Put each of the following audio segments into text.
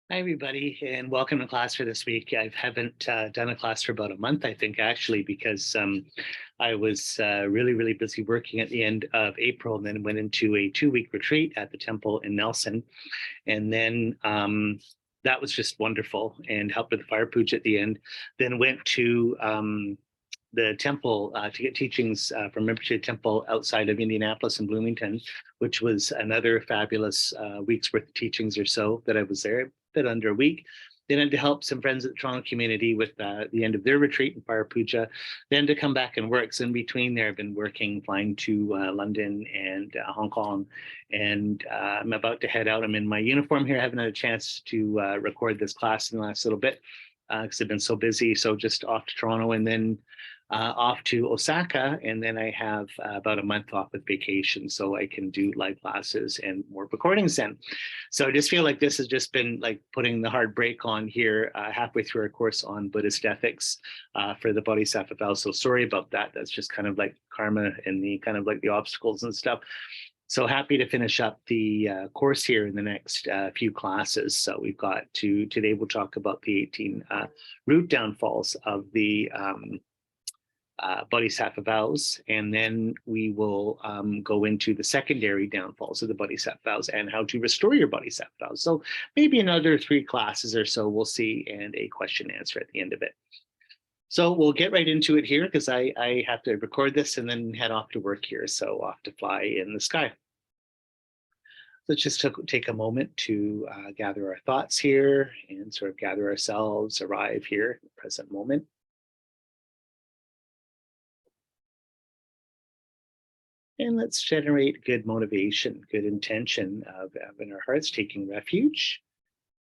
Hi, everybody, and welcome to class for this week. I haven't done a class for about a month, I think, actually, because I was really, really busy working at the end of April and then went into a 2-week retreat at the temple in Nelson. And then that was just wonderful and helped with the fire puja at the end. Then went to the temple to get teachings from Rinpoche Temple outside of Indianapolis and Bloomington, which was another fabulous week's worth of teachings or so that I was there, a bit under a week. Then I had to help some friends at the Toronto community with the end of their retreat and fire puja. Then to come back and work. So in between there, I've been working, flying to London and Hong Kong, and I'm about to head out. I'm in my uniform here. I haven't had a chance to record this class in the last little bit because I've been so busy. So just off to Toronto and then off to Osaka, and then I have about a month off with vacation, so I can do live classes and more recordings then. So I just feel like this has just been like putting the hard brake on here halfway through our course on Buddhist ethics for the Bodhisattva vow. So sorry about that. That's just kind of like karma and the kind of like the obstacles and stuff. So happy to finish up the course here in the next few classes. So we've got today we'll talk about the 18 root downfalls of the Bodhisattva vows, and then we will go into the secondary downfalls of the Bodhisattva vows and how to restore your Bodhisattva vows. So maybe another 3 classes or so we'll see, and a question answer at the end of it. So we'll get right into it here because I have to record this and then head off to work here. So off to fly in the sky. Let's just take a moment to gather our thoughts here and sort of gather ourselves, arrive here in the present moment. And let's generate good motivation, good intention of in our hearts taking refuge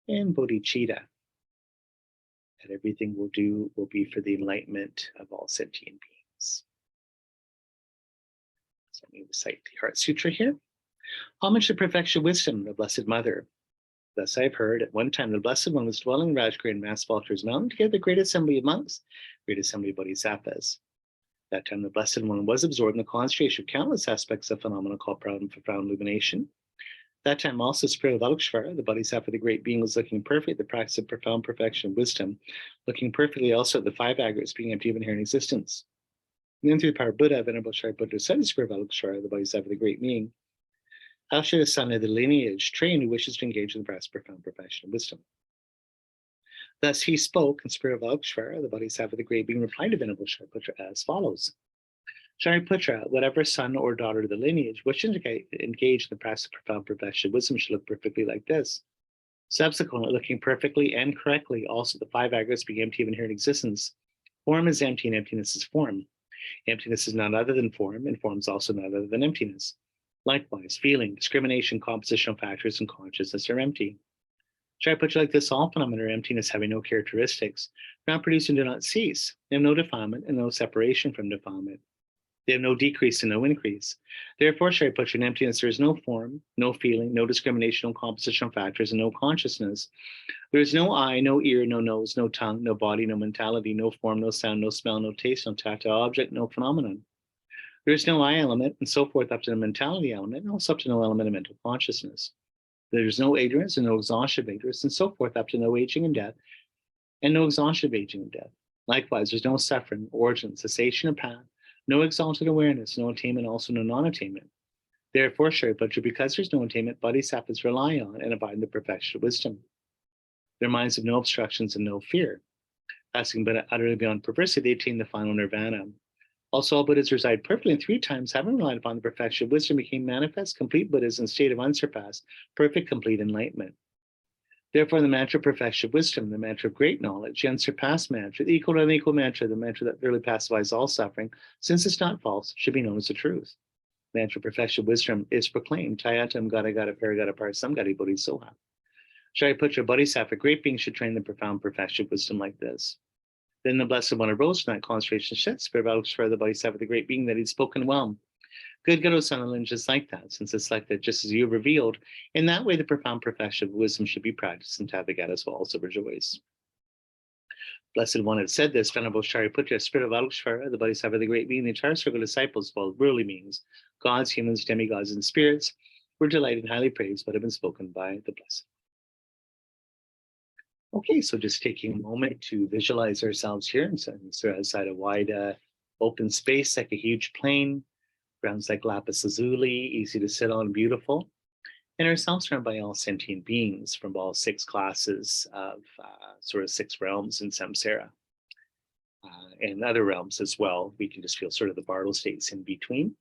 and bodhicitta. That everything we'll do will be for the enlightenment of all sentient beings. So let me recite the Heart Sutra here. Homage to perfection wisdom, the Blessed Mother. Thus I've heard, at one time the Blessed One was dwelling in Rajgir in Mass Vulture's Mountain, together the great assembly of monks, great assembly of bodhisattvas. That time, the Blessed One was absorbed in the concentration of countless aspects of phenomena called profound illumination. That time, also, Spirit of Avalokiteshvara, the Bodhisattva, the great being, was looking perfectly at the practice of profound perfection and wisdom, looking perfectly also at the 5 aggregates being empty of inherent existence. And then, through the power of Buddha, Venerable Shariputra said to Spirit of Avalokiteshvara, the Bodhisattva, the great being, how should a son of the lineage train who wishes to engage in the practice of profound perfection and wisdom? Thus he spoke, and Spirit of Avalokiteshvara, the Bodhisattva, the great being, replied to Venerable Shariputra as follows. Shariputra, whatever son or daughter of the lineage wishes to engage in the practice of profound perfection, wisdom should look perfectly like this. Subsequently, looking perfectly and correctly, also the 5 aggregates being empty of inherent existence. Form is empty and emptiness is form. Emptiness is none other than form, and form is also none other than emptiness. Likewise, feeling, discrimination, compositional factors, and consciousness are empty. Shariputra, like this, all phenomena are emptiness, having no characteristics. Not produced and do not cease. They have no defilement and no separation from defilement. They have no decrease and no increase. Therefore, Shariputra, in emptiness, there is no form, no feeling, no discrimination, no compositional factors, and no consciousness. There is no eye, no ear, no nose, no tongue, no body, no mentality, no form, no sound, no smell, no taste, no tactile object, no phenomenon. There is no I element, and so forth up to the mentality element, and also up to no element of mental consciousness. There is no ignorance and no exhaustion of ignorance, and so forth up to no aging and death, and no exhaustion of aging and death. Likewise, there's no suffering, origin, cessation of path, no exalted awareness, no attainment, also no non-attainment. Therefore, Shariputra, because there's no attainment, bodhisattvas rely on and abide in the perfection of wisdom. Their minds have no obstructions and no fear. Passing but utterly beyond perversity, they attain the final nirvana. Also, all Buddhas reside perfectly, and 3 times, having relied upon the perfection of wisdom, became manifest, complete Buddhas in state of unsurpassed, perfect, complete enlightenment. Therefore, the mantra of perfection of wisdom, the mantra of great knowledge, the unsurpassed mantra, the equal and unequal mantra, the mantra that thoroughly pacifies all suffering, since it's not false, should be known as the truth. The mantra of perfection of wisdom is proclaimed, Tayatam Gata Gata Paragata Parasamgati Bodhisoha. Shariputra, Bodhisattva, great beings should train the profound perfection of wisdom like this. Then the Blessed One arose from that concentration shed, Spirit of Avalokiteshvara, the Bodhisattva, the great being that he'd spoken well. Good Guru Sanalin, just like that, since it's like that, just as you revealed, in that way the profound perfection of wisdom should be practiced, and Tathagatas will also rejoice. Blessed One had said this, Venerable Shariputra, Spirit of Avalokiteshvara, the Bodhisattva, the great being, the entire circle of disciples, well, worldly beings, gods, humans, demigods, and spirits, were delighted and highly praised, but have been spoken by the Blessed. Okay, so just taking a moment to visualize ourselves here, and so outside a wide open space like a huge plain, grounds like lapis lazuli, easy to sit on, beautiful, and ourselves surrounded by all sentient beings from all 6 classes of sort of 6 realms in samsara, and other realms as well. We can just feel sort of the bardo states in between.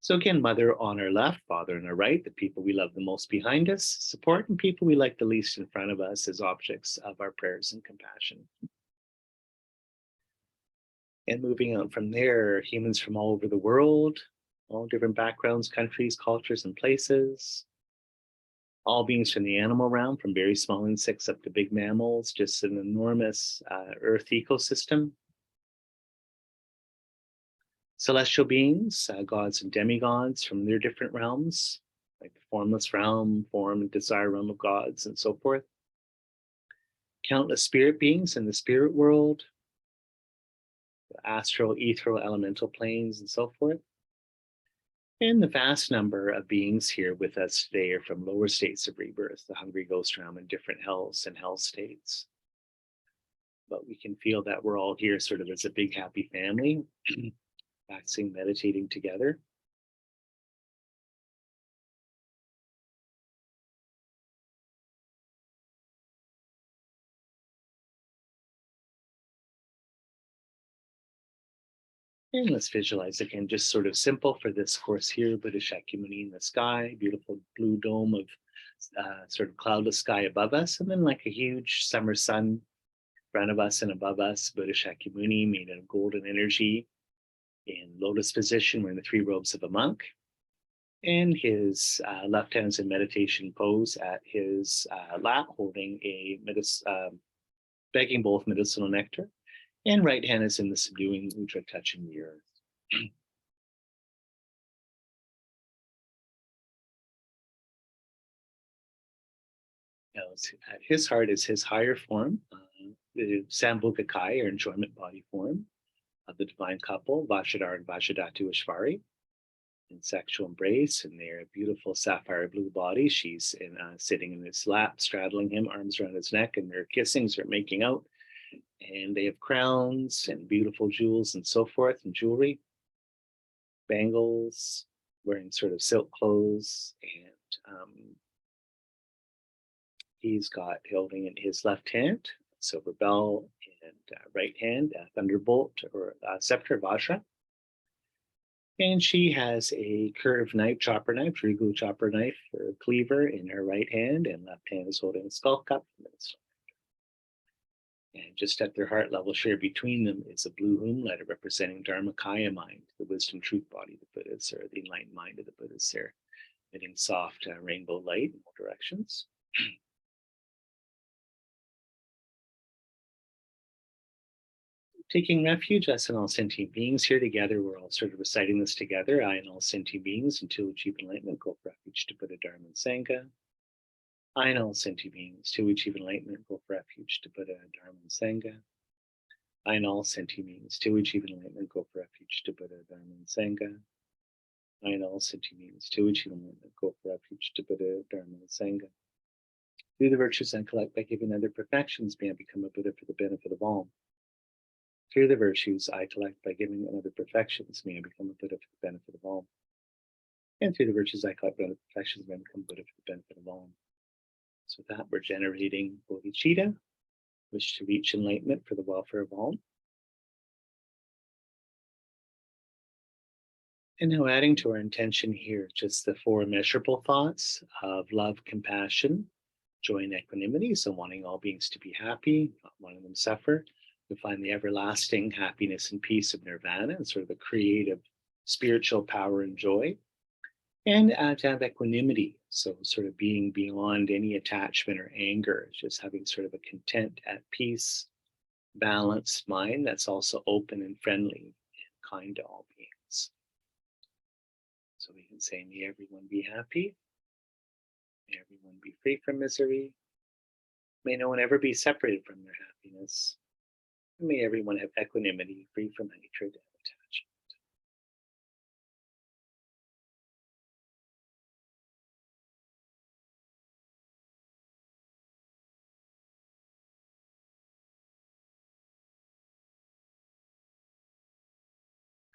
So again, mother on our left, father on our right, the people we love the most behind us, support, and people we like the least in front of us as objects of our prayers and compassion. And moving on from there, humans from all over the world, all different backgrounds, countries, cultures, and places. All beings from the animal realm, from very small insects up to big mammals, just an enormous Earth ecosystem. Celestial beings, gods and demigods from their different realms, like the formless realm, form and desire realm of gods, and so forth. Countless spirit beings in the spirit world, the astral, ethereal, elemental planes, and so forth. And the vast number of beings here with us today are from lower states of rebirth, the hungry ghost realm, and different hells and hell states. But we can feel that we're all here sort of as a big happy family, practicing, meditating together. And let's visualize again, just sort of simple for this course here, Buddha Shakyamuni in the sky, beautiful blue dome of sort of cloudless sky above us, and then like a huge summer sun in front of us and above us, Buddha Shakyamuni made of golden energy in lotus position, wearing the 3 robes of a monk. And his left hand's in meditation pose at his lap, holding a begging bowl of medicinal nectar. And right hand is in the subduing mudra, touching the earth. Now, at his heart is his higher form, the Sambhuka Kai, or enjoyment body form of the divine couple, Vajradhar and Vajradhatu Ishvari, in sexual embrace, and their beautiful sapphire blue body. She's sitting in his lap, straddling him, arms around his neck, and they're kissing, they're making out. And they have crowns and beautiful jewels and so forth, and jewelry, bangles, wearing sort of silk clothes, and he's got holding in his left hand silver bell, and right hand a thunderbolt or scepter Vajra. And she has a curved knife, chopper knife, Rigu chopper knife or cleaver in her right hand, and left hand is holding a skull cup. And just at their heart level share between them is a blue hum letter representing Dharmakaya mind, the wisdom truth body of the Buddhas, or the enlightened mind of the Buddhas there, emitting soft rainbow light in all directions. Taking refuge, us and all sentient beings here together, we're all sort of reciting this together. I and all sentient beings until we achieve enlightenment go for refuge to Buddha, Dharma, and Sangha. I and all sentient beings till we achieve enlightenment go for refuge to Buddha, Dharma, and Sangha. I and all sentient beings till we achieve enlightenment go for refuge to Buddha, Dharma, and Sangha. I and all sentient beings till we achieve enlightenment go for refuge to Buddha, Dharma, and Sangha. Through the virtues I collect by giving other perfections, may I become a Buddha for the benefit of all. Through the virtues I collect by giving other perfections, may I become a Buddha for the benefit of all. And through the virtues I collect by other perfections, may I become Buddha for the benefit of all. So with that, we're generating bodhicitta, wish to reach enlightenment for the welfare of all. And now adding to our intention here, just the 4 measurable thoughts of love, compassion, joy, and equanimity. So wanting all beings to be happy, not wanting them to suffer. To find the everlasting happiness and peace of nirvana and sort of the creative spiritual power and joy. And to have equanimity, so sort of being beyond any attachment or anger, just having sort of a content, at peace, balanced mind that's also open and friendly and kind to all beings. So we can say, may everyone be happy, may everyone be free from misery, may no one ever be separated from their happiness, and may everyone have equanimity, free from hatred and attachment.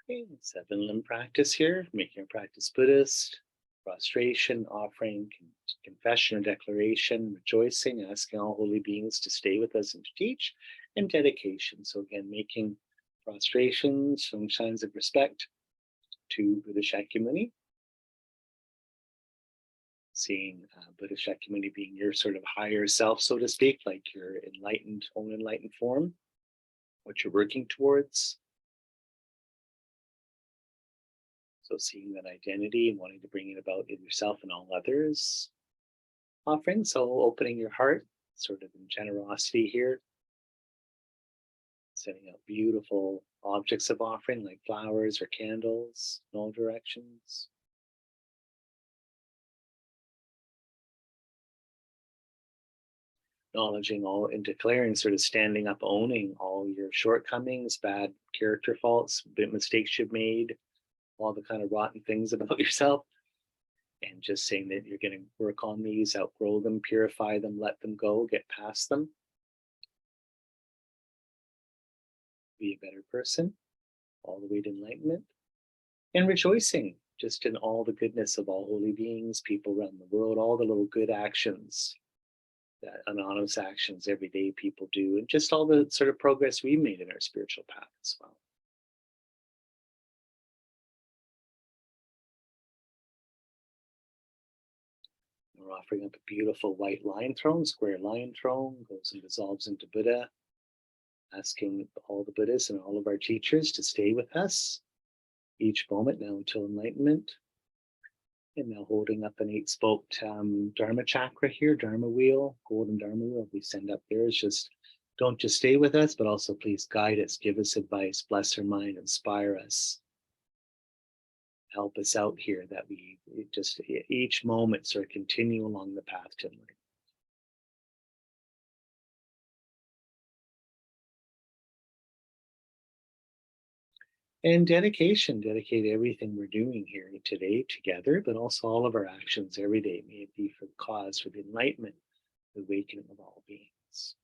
Okay, 7 limb practice here, making our practice Buddhist, prostration, offering, confession or declaration, rejoicing, asking all holy beings to stay with us and to teach, and dedication. So again, making prostrations, showing signs of respect to Buddha Shakyamuni, seeing Buddha Shakyamuni being your sort of higher self, so to speak, like your own enlightened form, what you're working towards. So seeing that identity and wanting to bring it about in yourself and all others. Offering, so opening your heart, sort of in generosity here. Setting up beautiful objects of offering like flowers or candles in all directions. Acknowledging all and declaring, sort of standing up, owning all your shortcomings, bad character faults, mistakes you've made, all the kind of rotten things about yourself, and just saying that you're going to work on these, outgrow them, purify them, let them go, get past them, be a better person, all the way to enlightenment, and rejoicing just in all the goodness of all holy beings, people around the world, all the little good actions, that anonymous actions every day people do, and just all the sort of progress we made in our spiritual path as well. We're offering up a beautiful white lion throne, square lion throne, goes and dissolves into Buddha, asking all the Buddhas and all of our teachers to stay with us each moment now until enlightenment. And now holding up an 8-spoked Dharma chakra here, Dharma wheel, golden Dharma wheel. We send up there. It's just, don't just stay with us, but also please guide us, give us advice, bless our mind, inspire us. Help us out here that we just each moment sort of continue along the path to enlightenment. And dedication, dedicate everything we're doing here today together, but also all of our actions every day. May it be for the cause, for the enlightenment, the awakening of all beings.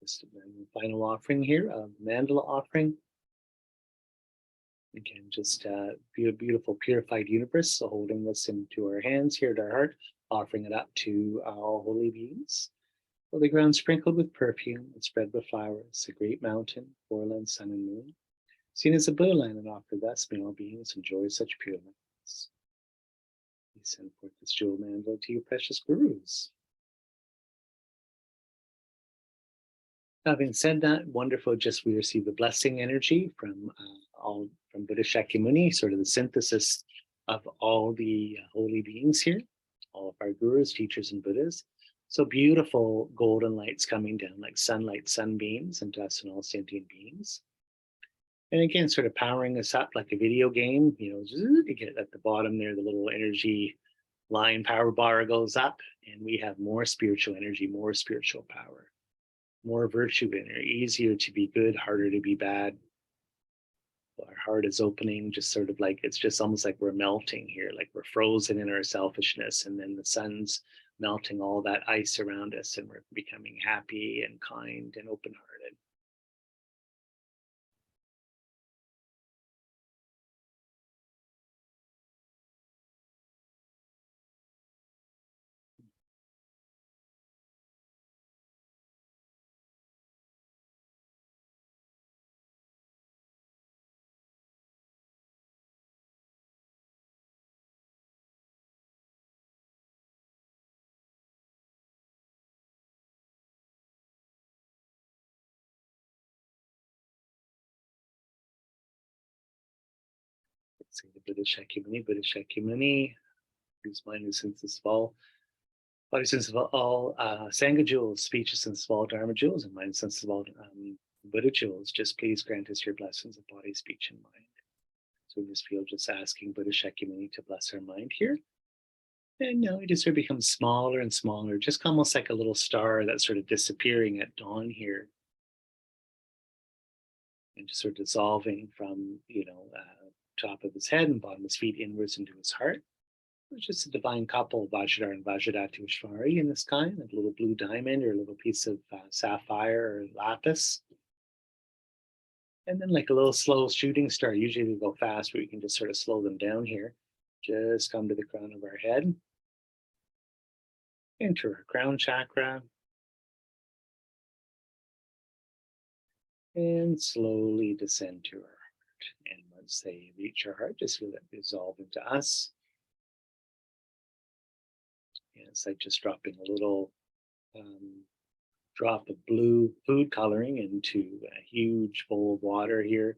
Just a final offering here, a mandala offering. Again, just be a beautiful, purified universe. So holding this into our hands here at our heart, offering it up to all holy beings. Holy ground sprinkled with perfume and spread with flowers, a great mountain, foreland, sun and moon. Seen as a Buddha land and offer thus, may all beings enjoy such pure lands. We send forth this jewel mandala to you, precious gurus. Having said that, wonderful, just we receive the blessing energy from from Buddha Shakyamuni, sort of the synthesis of all the holy beings here, all of our gurus, teachers, and Buddhas. So beautiful golden lights coming down like sunlight, sunbeams, into us and all sentient beings. And again, sort of powering us up like a video game, you know, you get at the bottom there, the little energy line power bar goes up, and we have more spiritual energy, more spiritual power, more virtue in it, easier to be good, harder to be bad. Our heart is opening, just sort of like, it's just almost like we're melting here, like we're frozen in our selfishness, and then the sun's melting all that ice around us, and we're becoming happy and kind and open-hearted. Let's see, the Buddha Shakyamuni, whose mind is senses of all, body senses of all Sangha jewels, speech is senses of all Dharma jewels, and mind senses of all Buddha Jules, just please grant us your blessings of body, speech, and mind. So we just feel just asking Buddha Shakyamuni to bless our mind here. And now it just sort of becomes smaller and smaller, just almost like a little star that's sort of disappearing at dawn here. And just sort of dissolving from, top of his head and bottom of his feet inwards into his heart. It's just a divine couple, Vajradhara and Vajradhatu Vishvari in the sky, like a little blue diamond or a little piece of sapphire or lapis. And then like a little slow shooting star. Usually they go fast, but we can just sort of slow them down here. Just come to the crown of our head. Enter our crown chakra. And slowly descend to our heart. And once they reach our heart, just feel it dissolve into us. And it's like just dropping a little drop of blue food coloring into a huge bowl of water here.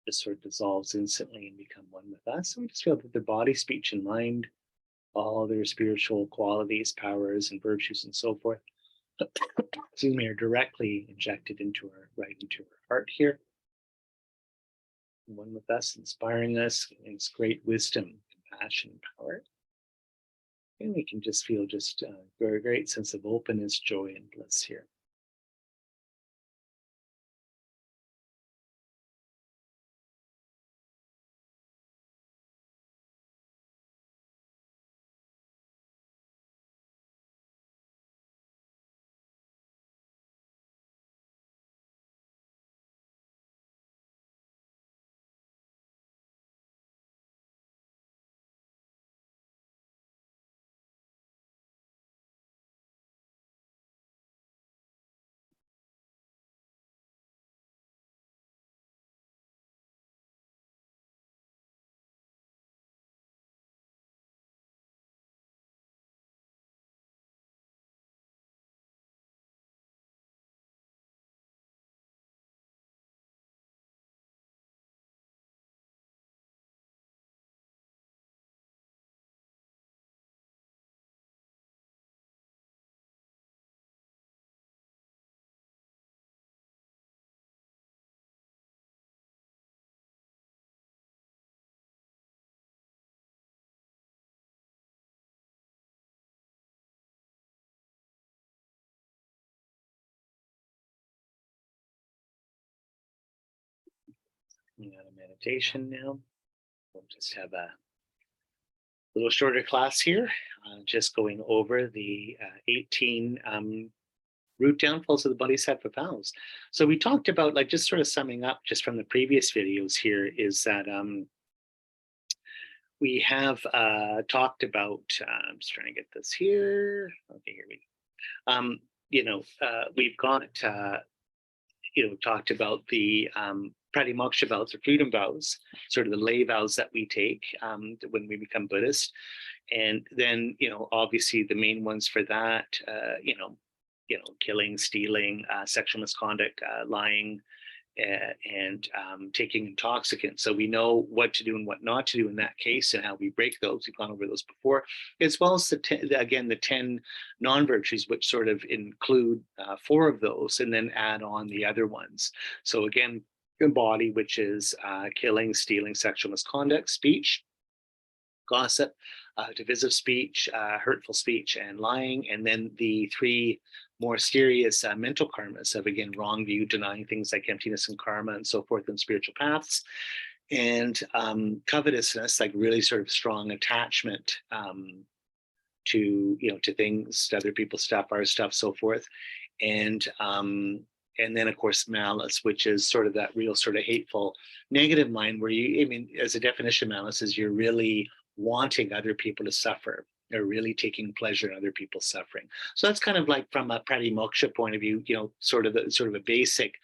Just sort of dissolves instantly and become one with us. So we just feel that the body, speech, and mind, all their spiritual qualities, powers, and virtues, and so forth, excuse me, are directly injected into right into our heart here. One with us, inspiring us, giving us great wisdom, compassion, and power. And we can just feel just a very great sense of openness, joy, and bliss here. Coming out of meditation now. We'll just have a little shorter class here, just going over the 18 root downfalls of the Bodhisattva vows. So we talked about, like, just sort of summing up just from the previous videos here, is that we have talked about, I'm just trying to get this here. Okay, here we go. We've got, talked about the pratimoksha vows or freedom vows, sort of the lay vows that we take when we become Buddhist. And then, obviously the main ones for that, killing, stealing, sexual misconduct, lying, and taking intoxicants. So we know what to do and what not to do in that case and how we break those. We've gone over those before, as well as the 10 non-virtues, which sort of include 4 of those and then add on the other ones. So again, the body, which is killing, stealing, sexual misconduct, speech, gossip, divisive speech, hurtful speech, and lying. And then the 3 more serious mental karmas of, again, wrong view, denying things like emptiness and karma and so forth in spiritual paths. And covetousness, like really sort of strong attachment to things, to other people's stuff, our stuff, so forth. And then, of course, malice, which is sort of that real sort of hateful, negative mind where as a definition of malice is you're really wanting other people to suffer or really taking pleasure in other people's suffering. So that's kind of like from a pratimoksha point of view, sort of a basic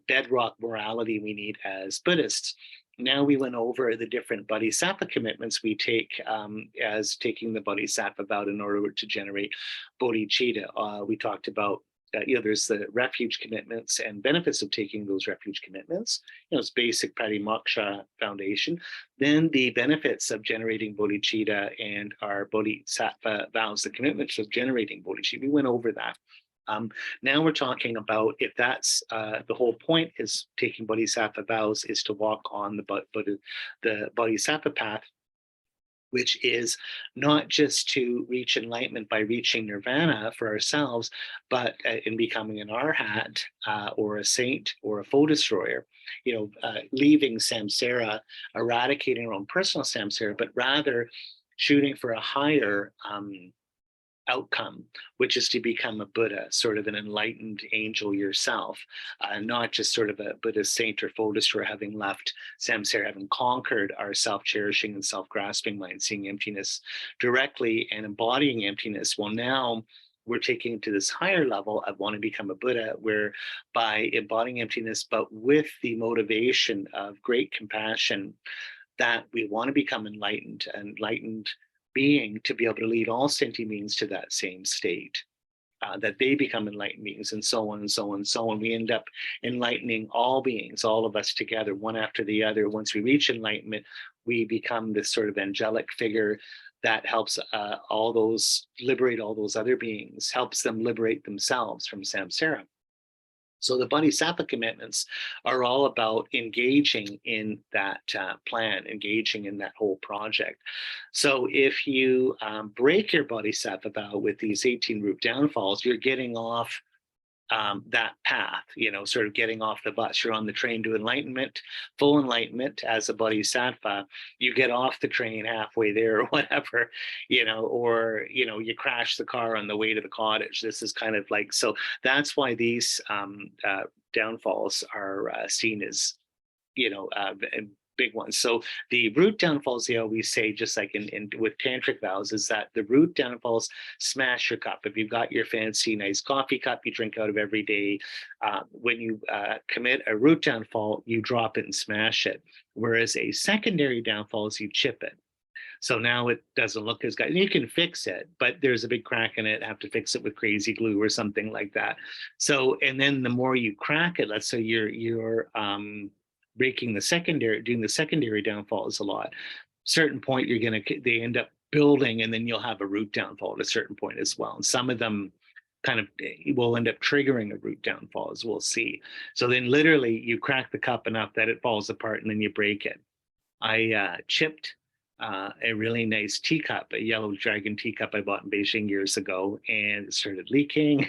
bedrock morality we need as Buddhists. Now we went over the different bodhisattva commitments we take as taking the bodhisattva vow in order to generate bodhicitta. We talked about there's the refuge commitments and benefits of taking those refuge commitments. It's basic pratimoksha foundation. Then the benefits of generating bodhicitta and our bodhisattva vows, the commitments of generating bodhicitta. We went over that. Now we're talking about if that's the whole point is taking Bodhisattva vows is to walk on the Bodhisattva path, which is not just to reach enlightenment by reaching nirvana for ourselves, but in becoming an arhat or a saint or a foe destroyer, leaving samsara, eradicating our own personal samsara, but rather shooting for a higher outcome, which is to become a Buddha, sort of an enlightened angel yourself, not just sort of a Buddha saint or foe destroyer, having left samsara, having conquered our self-cherishing and self-grasping mind, seeing emptiness directly and embodying emptiness. Well, now we're taking it to this higher level of want to become a Buddha, where by embodying emptiness, but with the motivation of great compassion, that we want to become enlightened being to be able to lead all sentient beings to that same state, that they become enlightened beings, and so on and so on and so on. We end up enlightening all beings, all of us together, one after the other. Once we reach enlightenment, we become this sort of angelic figure that helps liberate all those other beings, helps them liberate themselves from samsara. So the Bodhisattva commitments are all about engaging in that plan, engaging in that whole project. So if you break your Bodhisattva vow with these 18 root downfalls, you're getting off that path, sort of getting off the bus. You're on the train to enlightenment, full enlightenment as a Bodhisattva. You get off the train halfway there or whatever, or, you crash the car on the way to the cottage. This is kind of like, so that's why these downfalls are seen as, big ones. So the root downfalls, they always say, just like in with tantric vows, is that the root downfalls smash your cup. If you've got your fancy nice coffee cup you drink out of every day, when you commit a root downfall, you drop it and smash it. Whereas a secondary downfall is you chip it. So now it doesn't look as good. You can fix it, but there's a big crack in it. Have to fix it with crazy glue or something like that. So, and then the more you crack it, let's say you're breaking doing the secondary downfalls a lot. Certain point they end up building, and then you'll have a root downfall at a certain point as well. And some of them kind of will end up triggering a root downfall, as we'll see. So then literally you crack the cup enough that it falls apart and then you break it. I chipped a really nice teacup, a yellow dragon teacup I bought in Beijing years ago, and it started leaking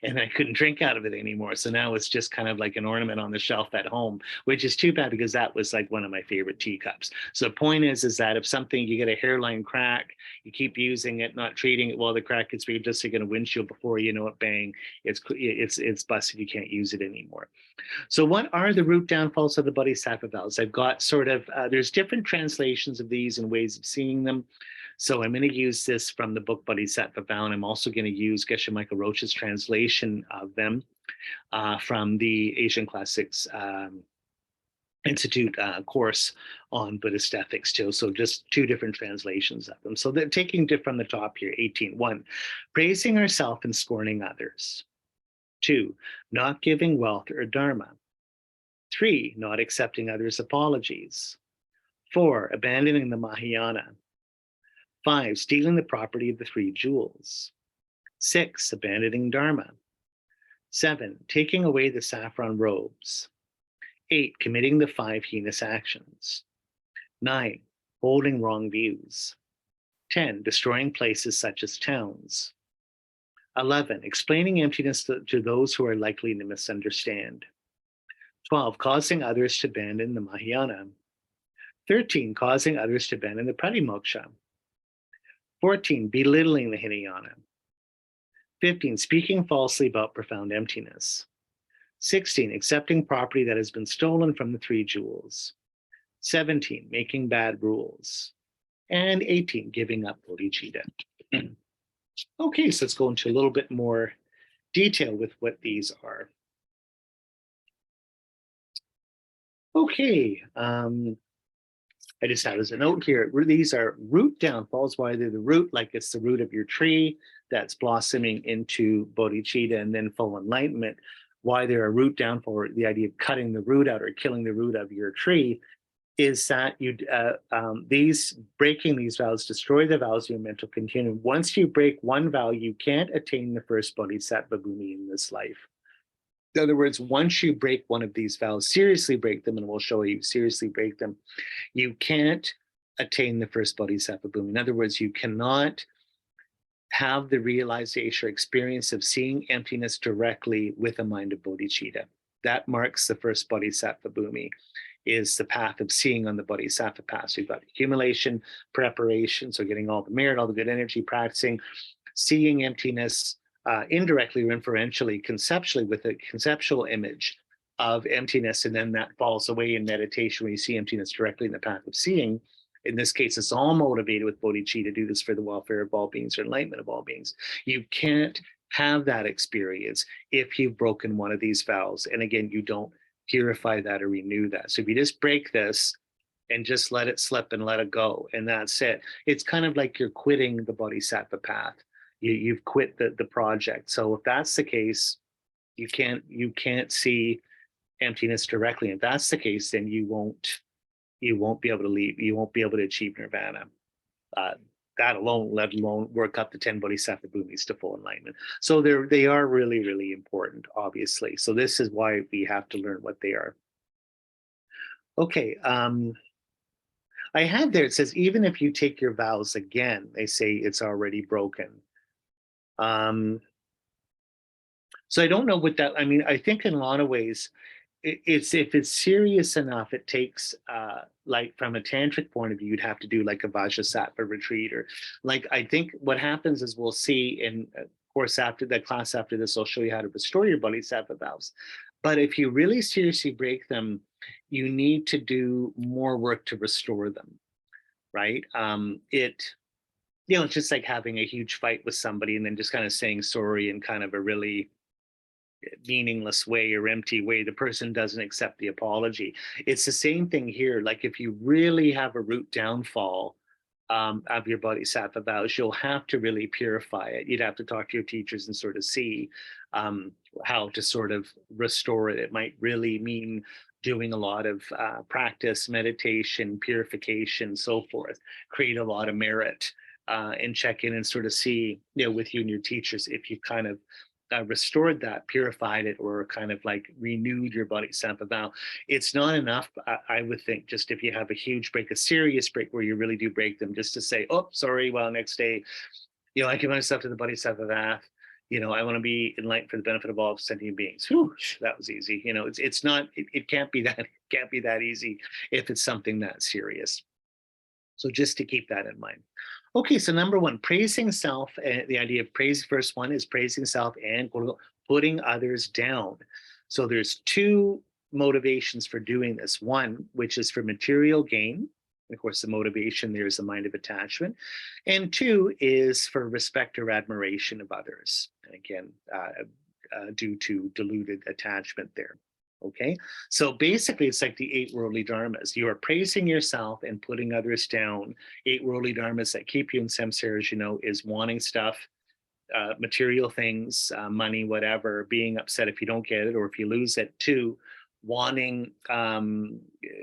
and I couldn't drink out of it anymore. So now it's just kind of like an ornament on the shelf at home, which is too bad because that was like one of my favorite teacups. So the point is that if something, you get a hairline crack, you keep using it, not treating it, well, the crack gets big, just like in a windshield, before you know it, bang, it's busted, you can't use it anymore. So what are the root downfalls of the Bodhisattva vows? I've got sort of, there's different translations of these and ways of seeing them. So I'm going to use this from the book Bodhisattva Vow, and I'm also going to use Geshe Michael Roach's translation of them from the Asian Classics Institute course on Buddhist ethics too. So just two different translations of them. So they're taking from the top here, 18:1, praising ourselves and scorning others. 2, not giving wealth or dharma. 3, not accepting others' apologies. 4, abandoning the Mahayana. 5, stealing the property of the 3 jewels. 6, abandoning dharma. 7, taking away the saffron robes. 8, committing the 5 heinous actions. 9, holding wrong views. 10, destroying places such as towns. 11, explaining emptiness to those who are likely to misunderstand. 12, causing others to abandon the Mahayana. 13, causing others to abandon the Pratimoksha. 14, belittling the Hinayana. 15, speaking falsely about profound emptiness. 16, accepting property that has been stolen from the 3 jewels. 17, making bad rules. And 18, giving up bodhicitta. Okay, so let's go into a little bit more detail with what these are. Okay, I just have as a note here, these are root downfalls. Why they're the root, like it's the root of your tree that's blossoming into bodhicitta and then full enlightenment. Why they're a root downfall, or the idea of cutting the root out or killing the root of your tree, is that breaking these vows destroy the vows of your mental continuum. Once you break one vow, you can't attain the first Bodhisattva bhumi in this life. In other words, once you break one of these vows, seriously break them, and we'll show you, seriously break them, you can't attain the first Bodhisattva bhumi. In other words, you cannot have the realization or experience of seeing emptiness directly with a mind of bodhicitta. That marks the first Bodhisattva bhumi, is the path of seeing on the Bodhisattva path. So you've got accumulation, preparation, so getting all the merit, all the good energy, practicing, seeing emptiness indirectly or inferentially, conceptually, with a conceptual image of emptiness, and then that falls away in meditation when you see emptiness directly in the path of seeing. In this case, it's all motivated with bodhicitta to do this for the welfare of all beings or enlightenment of all beings. You can't have that experience if you've broken one of these vows. And again, you don't purify that or renew that. So if you just break this and just let it slip and let it go, and that's it, it's kind of like you're quitting the bodhisattva path. You've quit the project. So if that's the case, you can't see emptiness directly. If that's the case, then you won't be able to leave. You won't be able to achieve nirvana. That alone, let alone work up to 10 bodhisattva bhumis to full enlightenment. So they are really, really important, obviously. So this is why we have to learn what they are. Okay. I have there, it says, even if you take your vows again, they say it's already broken. So I don't know what that, I mean, I think in a lot of ways, if it's serious enough, it takes, like from a tantric point of view, you'd have to do like a Vajrasattva retreat, or like, I think what happens is we'll see in course after that class after this, I'll show you how to restore your bodhisattva vows. But if you really seriously break them, you need to do more work to restore them, right? It's just like having a huge fight with somebody and then just kind of saying sorry in kind of a really meaningless way or empty way. The person doesn't accept the apology. It's the same thing here. Like if you really have a root downfall of your bodhisattva vows, you'll have to really purify it. You'd have to talk to your teachers and sort of see how to sort of restore it. It might really mean doing a lot of practice, meditation, purification, so forth, create a lot of merit, and check in and sort of see, with you and your teachers, if you've kind of restored that, purified it, or kind of like renewed your bodhisattva vow. It's not enough, I would think, just if you have a huge break, a serious break where you really do break them, just to say, oh, sorry, well, next day, I give myself to the bodhisattva path. I want to be enlightened for the benefit of all sentient beings. Whew, that was easy. It's not, it can't be that easy if it's something that serious. So just to keep that in mind. Okay, so number one, praising self. The idea of praise, first one is praising self and putting others down. So there's two motivations for doing this. One, which is for material gain. Of course, the motivation there is the mind of attachment. And two is for respect or admiration of others. Again, due to diluted attachment there. Okay, so basically it's like the 8 worldly dharmas. You are praising yourself and putting others down. 8 worldly dharmas that keep you in samsara, is wanting stuff, material things, money, whatever, being upset if you don't get it or if you lose it. 2, wanting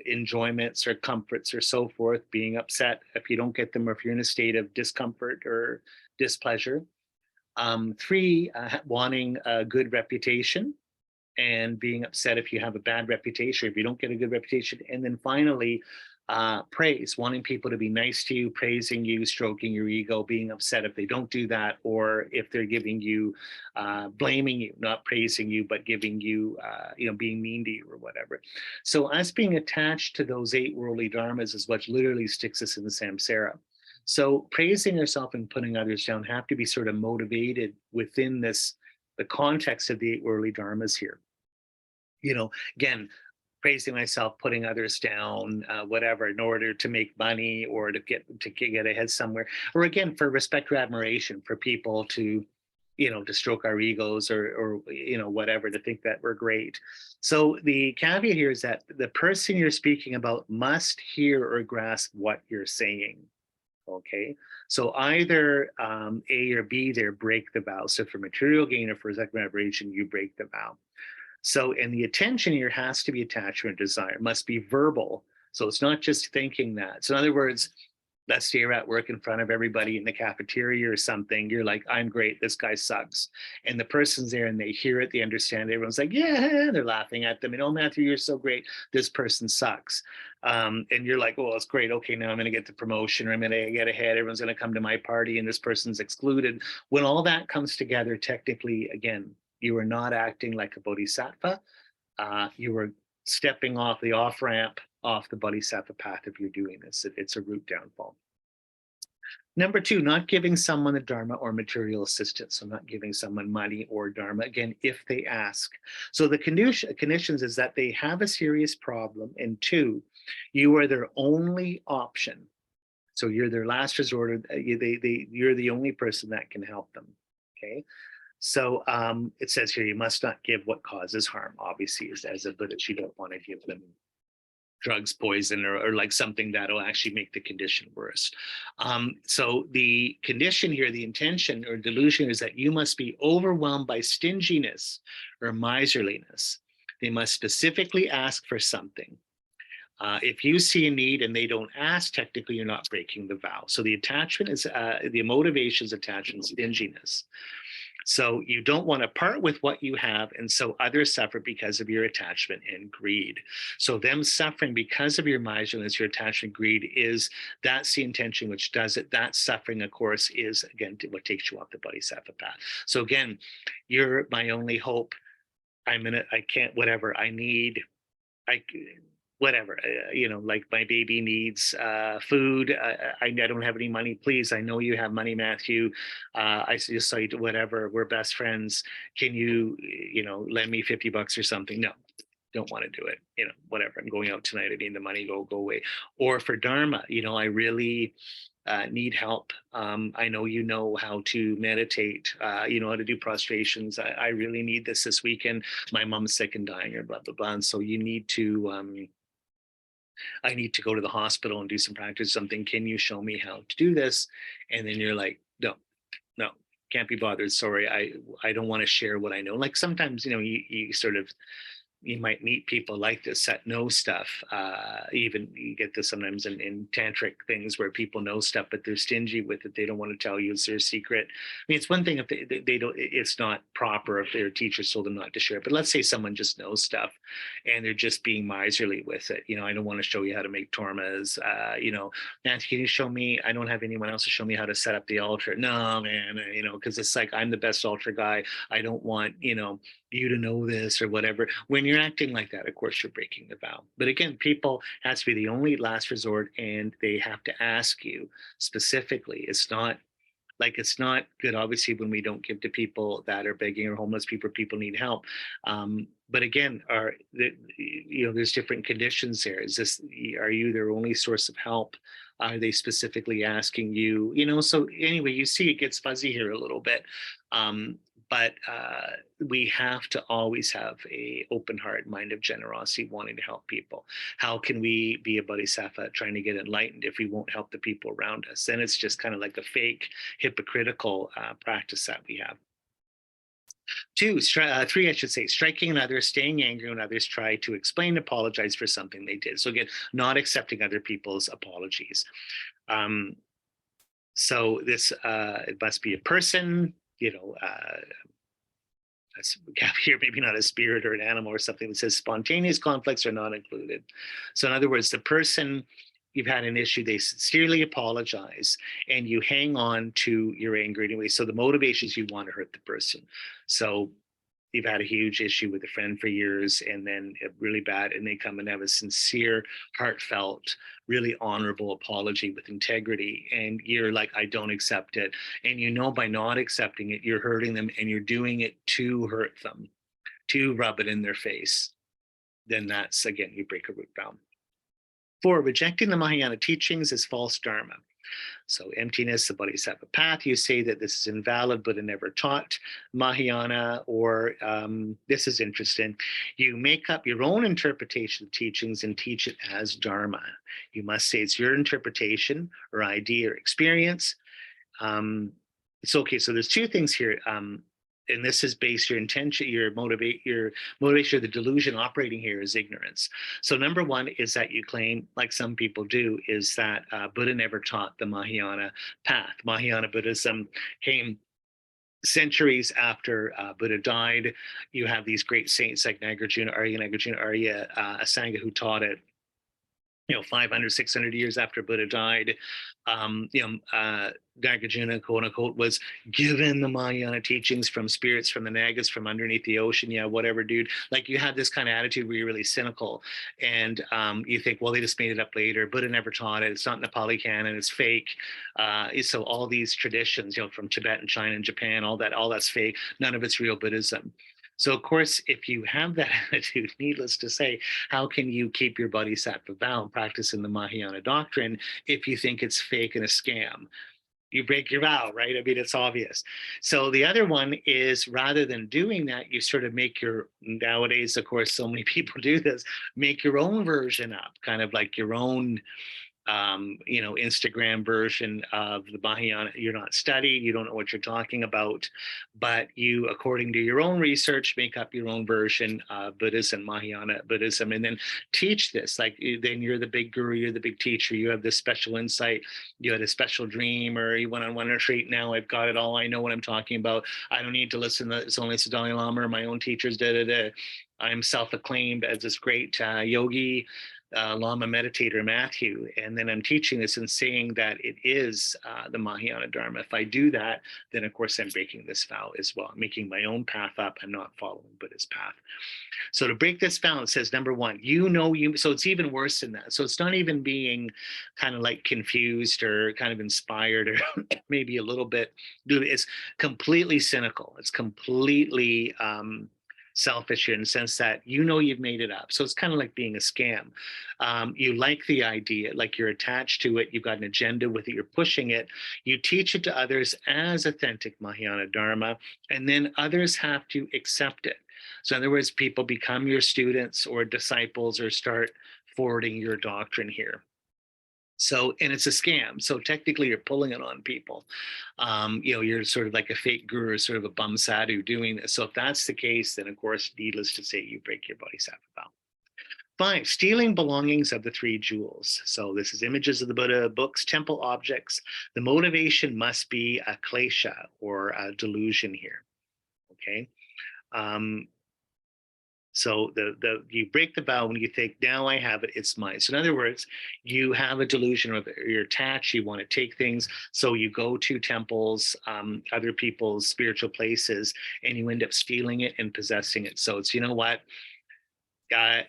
enjoyments or comforts or so forth, being upset if you don't get them or if you're in a state of discomfort or displeasure. 3, wanting a good reputation and being upset if you have a bad reputation, if you don't get a good reputation. And then finally, praise, wanting people to be nice to you, praising you, stroking your ego, being upset if they don't do that, or if they're giving you, blaming you, not praising you, but giving you, being mean to you or whatever. So us being attached to those 8 worldly dharmas is what literally sticks us in the samsara. So praising yourself and putting others down have to be sort of motivated within the context of the 8 worldly dharmas here. Again, praising myself, putting others down, whatever, in order to make money or to get ahead somewhere, or again for respect or admiration for people to stroke our egos or whatever, to think that we're great. So the caveat here is that the person you're speaking about must hear or grasp what you're saying. Okay, so either A or B there, break the vow. So for material gain or for respect and admiration, you break the vow. So, and the attention here has to be attachment desire, must be verbal, So it's not just thinking that. So in other words, let's say you're at work in front of everybody in the cafeteria or something. You're like, I'm great. This guy sucks. And the person's there and they hear it, they understand it. Everyone's like, yeah, they're laughing at them. And, oh, Matthew, you're so great. This person sucks. And you're like, oh, it's great. Okay, now I'm going to get the promotion, or I'm going to get ahead. Everyone's going to come to my party and this person's excluded. When all that comes together, technically, again, you are not acting like a bodhisattva. You are stepping off the off-ramp off the bodhisattva path if you're doing this. It's a root downfall. Number two, not giving someone the dharma or material assistance. So not giving someone money or dharma, again, if they ask. So the conditions is that they have a serious problem, and two, you are their only option. So you're their last resort. You're the only person that can help them. Okay. So it says here, you must not give what causes harm. Obviously, as a Buddhist, you don't want to give them drugs, poison, or like something that'll actually make the condition worse. So the condition here, the intention or delusion, is that you must be overwhelmed by stinginess or miserliness. They must specifically ask for something. If you see a need and they don't ask, technically you're not breaking the vow. So the attachment is, the motivation is attachment, stinginess. So you don't want to part with what you have, and so others suffer because of your attachment and greed. So them suffering because of your miserliness, your attachment, greed, that's the intention which does it. That suffering, of course, is again what takes you off the bodhisattva path. So again, you're my only hope. I can't, whatever I need, whatever, like my baby needs food. I don't have any money. Please, I know you have money, Matthew. I just saw you, whatever, we're best friends. Can you, lend me $50 or something? No, don't want to do it. Whatever, I'm going out tonight. I need the money, go away. Or for dharma, I really need help. I know you know how to meditate, how to do prostrations. I really need this weekend. My mom's sick and dying, or blah, blah, blah. And so you need to, I need to go to the hospital and do some practice, something. Can you show me how to do this? And then you're like, no, can't be bothered. Sorry, I don't want to share what I know. Like sometimes, you sort of, you might meet people like this that know stuff. Even you get this sometimes in tantric things where people know stuff, but they're stingy with it. They don't want to tell you it's their secret. I mean, it's one thing if they don't, it's not proper if their teacher told them not to share it. But let's say someone just knows stuff and they're just being miserly with it. I don't want to show you how to make tormas. Nancy, can you show me? I don't have anyone else to show me how to set up the altar. No, man, because it's like, I'm the best altar guy. I don't want, you to know this or whatever. When you're acting like that, of course, you're breaking the vow. But again, people has to be the only last resort, and they have to ask you specifically. It's not good, obviously, when we don't give to people that are begging, or homeless people need help. But again, there's different conditions there. Are you their only source of help? Are they specifically asking you? So anyway, you see it gets fuzzy here a little bit. But we have to always have a open heart, mind of generosity, wanting to help people. How can we be a bodhisattva trying to get enlightened if we won't help the people around us? Then it's just kind of like a fake, hypocritical practice that we have. Three, I should say, striking another, staying angry when others try to explain, apologize for something they did. So again, not accepting other people's apologies. So this, it must be a person, here, maybe not a spirit or an animal or something that says spontaneous conflicts are not included. So in other words, the person, you've had an issue, they sincerely apologize, and you hang on to your anger anyway. So the motivation is you want to hurt the person. So you've had a huge issue with a friend for years, and then really bad, and they come and have a sincere, heartfelt, really honorable apology with integrity, and you're like, I don't accept it. And by not accepting it, you're hurting them, and you're doing it to hurt them, to rub it in their face. Then that's, again, you break a root vow. 4, rejecting the Mahayana teachings is false dharma. So emptiness, the bodhisattva path, you say that this is invalid, Buddha never taught Mahayana, or this is interesting. You make up your own interpretation of teachings and teach it as dharma. You must say it's your interpretation or idea or experience. It's okay. So there's two things here. and this is based your intention, your motivation, or the delusion operating here is ignorance. So number one is that you claim, like some people do, is that Buddha never taught the Mahayana path. Mahayana Buddhism came centuries after Buddha died. You have these great saints like Nagarjuna Arya, Asanga, who taught it, 500, 600 years after Buddha died. Nagarjuna, quote unquote, was given the Mahayana teachings from spirits from the Nagas from underneath the ocean. Yeah, whatever, dude. Like, you have this kind of attitude where you're really cynical, and you think, well, they just made it up later. Buddha never taught it. It's not in the Pali Canon. It's fake. So all these traditions, from Tibet and China and Japan, all that's fake. None of it's real Buddhism. So, of course, if you have that attitude, needless to say, how can you keep your Bodhisattva vow and practice in the Mahayana doctrine if you think it's fake and a scam? You break your vow, right? I mean, it's obvious. So the other one is, rather than doing that, you sort of make nowadays, of course, so many people do this, make your own version up, kind of like your own Instagram version of the Mahayana. You're not studied, you don't know what you're talking about, but you, according to your own research, make up your own version of Buddhism, Mahayana Buddhism, and then teach this. Like, then you're the big guru, you're the big teacher, you have this special insight, you had a special dream, or you went on one retreat, now I've got it all, I know what I'm talking about, I don't need to listen to it's only Dalai Lama or my own teachers, I'm self-acclaimed as this great yogi, Lama meditator Matthew, and then I'm teaching this and saying that it is the Mahayana Dharma. If I do that, then of course I'm breaking this vow as well. I'm making my own path up. I'm not following Buddha's path. So to break this vow, it says, number one, so it's even worse than that. So it's not even being kind of like confused or kind of inspired or maybe a little bit, it's completely cynical. It's completely selfish in the sense that you've made it up. So it's kind of like being a scam. You like the idea, like you're attached to it, you've got an agenda with it, you're pushing it, you teach it to others as authentic Mahayana Dharma, and then others have to accept it. So in other words, people become your students or disciples or start forwarding your doctrine here. So, and it's a scam. So technically you're pulling it on people. You're sort of like a fake guru, sort of a bum sadhu doing this. So if that's the case, then of course, needless to say, you break your Bodhisattva vow. 5, stealing belongings of the 3 jewels. So this is images of the Buddha, books, temple objects. The motivation must be a klesha, or a delusion here, okay? So you break the vow when you think, now I have it, it's mine. So in other words, you have a delusion, or you're attached, you want to take things. So you go to temples, other people's spiritual places, and you end up stealing it and possessing it. So it's, what?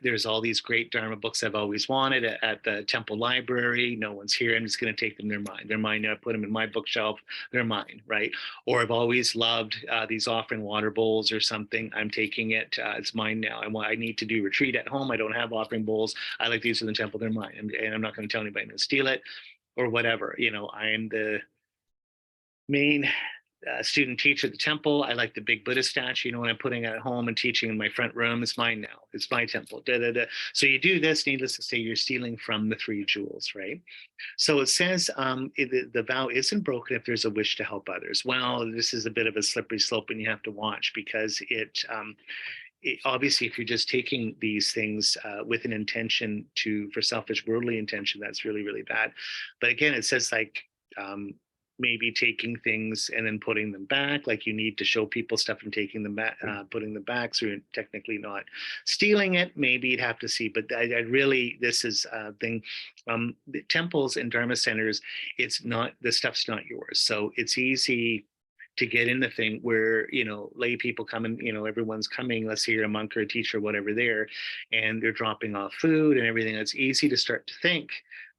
There's all these great Dharma books I've always wanted at the temple library. No one's here. I'm just going to take them. They're mine. They're mine. I put them in my bookshelf. They're mine, right? Or I've always loved these offering water bowls or something. I'm taking it. It's mine now. I need to do retreat at home. I don't have offering bowls. I like these in the temple. They're mine. And I'm not going to tell anybody I'm going to steal it or whatever. I'm the main student teacher at the temple. I like the big Buddha statue, when I'm putting it at home and teaching in my front room. It's mine now. It's my temple. So you do this, needless to say, you're stealing from the 3 jewels, right? So it says the vow isn't broken if there's a wish to help others. Well, this is a bit of a slippery slope, and you have to watch, because obviously, if you're just taking these things with an intention for selfish, worldly intention, that's really, really bad. But again, it says maybe taking things and then putting them back, like you need to show people stuff and taking them back, putting them back, so you're technically not stealing it. Maybe you'd have to see, but I really, this is a thing. The temples and Dharma centers, it's not, the stuff's not yours. So it's easy to get in the thing where, lay people come and, everyone's coming, let's say you're a monk or a teacher or whatever there, and they're dropping off food and everything. It's easy to start to think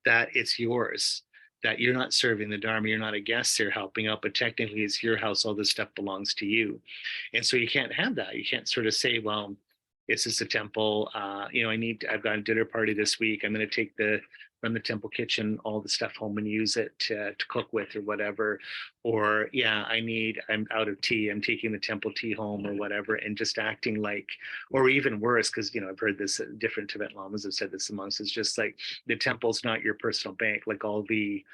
that it's yours, that you're not serving the Dharma, you're not a guest there helping out, but technically it's your house, all this stuff belongs to you. And so you can't have that. You can't sort of say, well, this is the temple, I've got a dinner party this week, I'm going to take from the temple kitchen all the stuff home and use it to cook with or whatever. Or I'm out of tea, I'm taking the temple tea home or whatever, and just acting like, or even worse, because I've heard this, different Tibetan Lamas have said this amongst, it's just like the temple's not your personal bank, like all the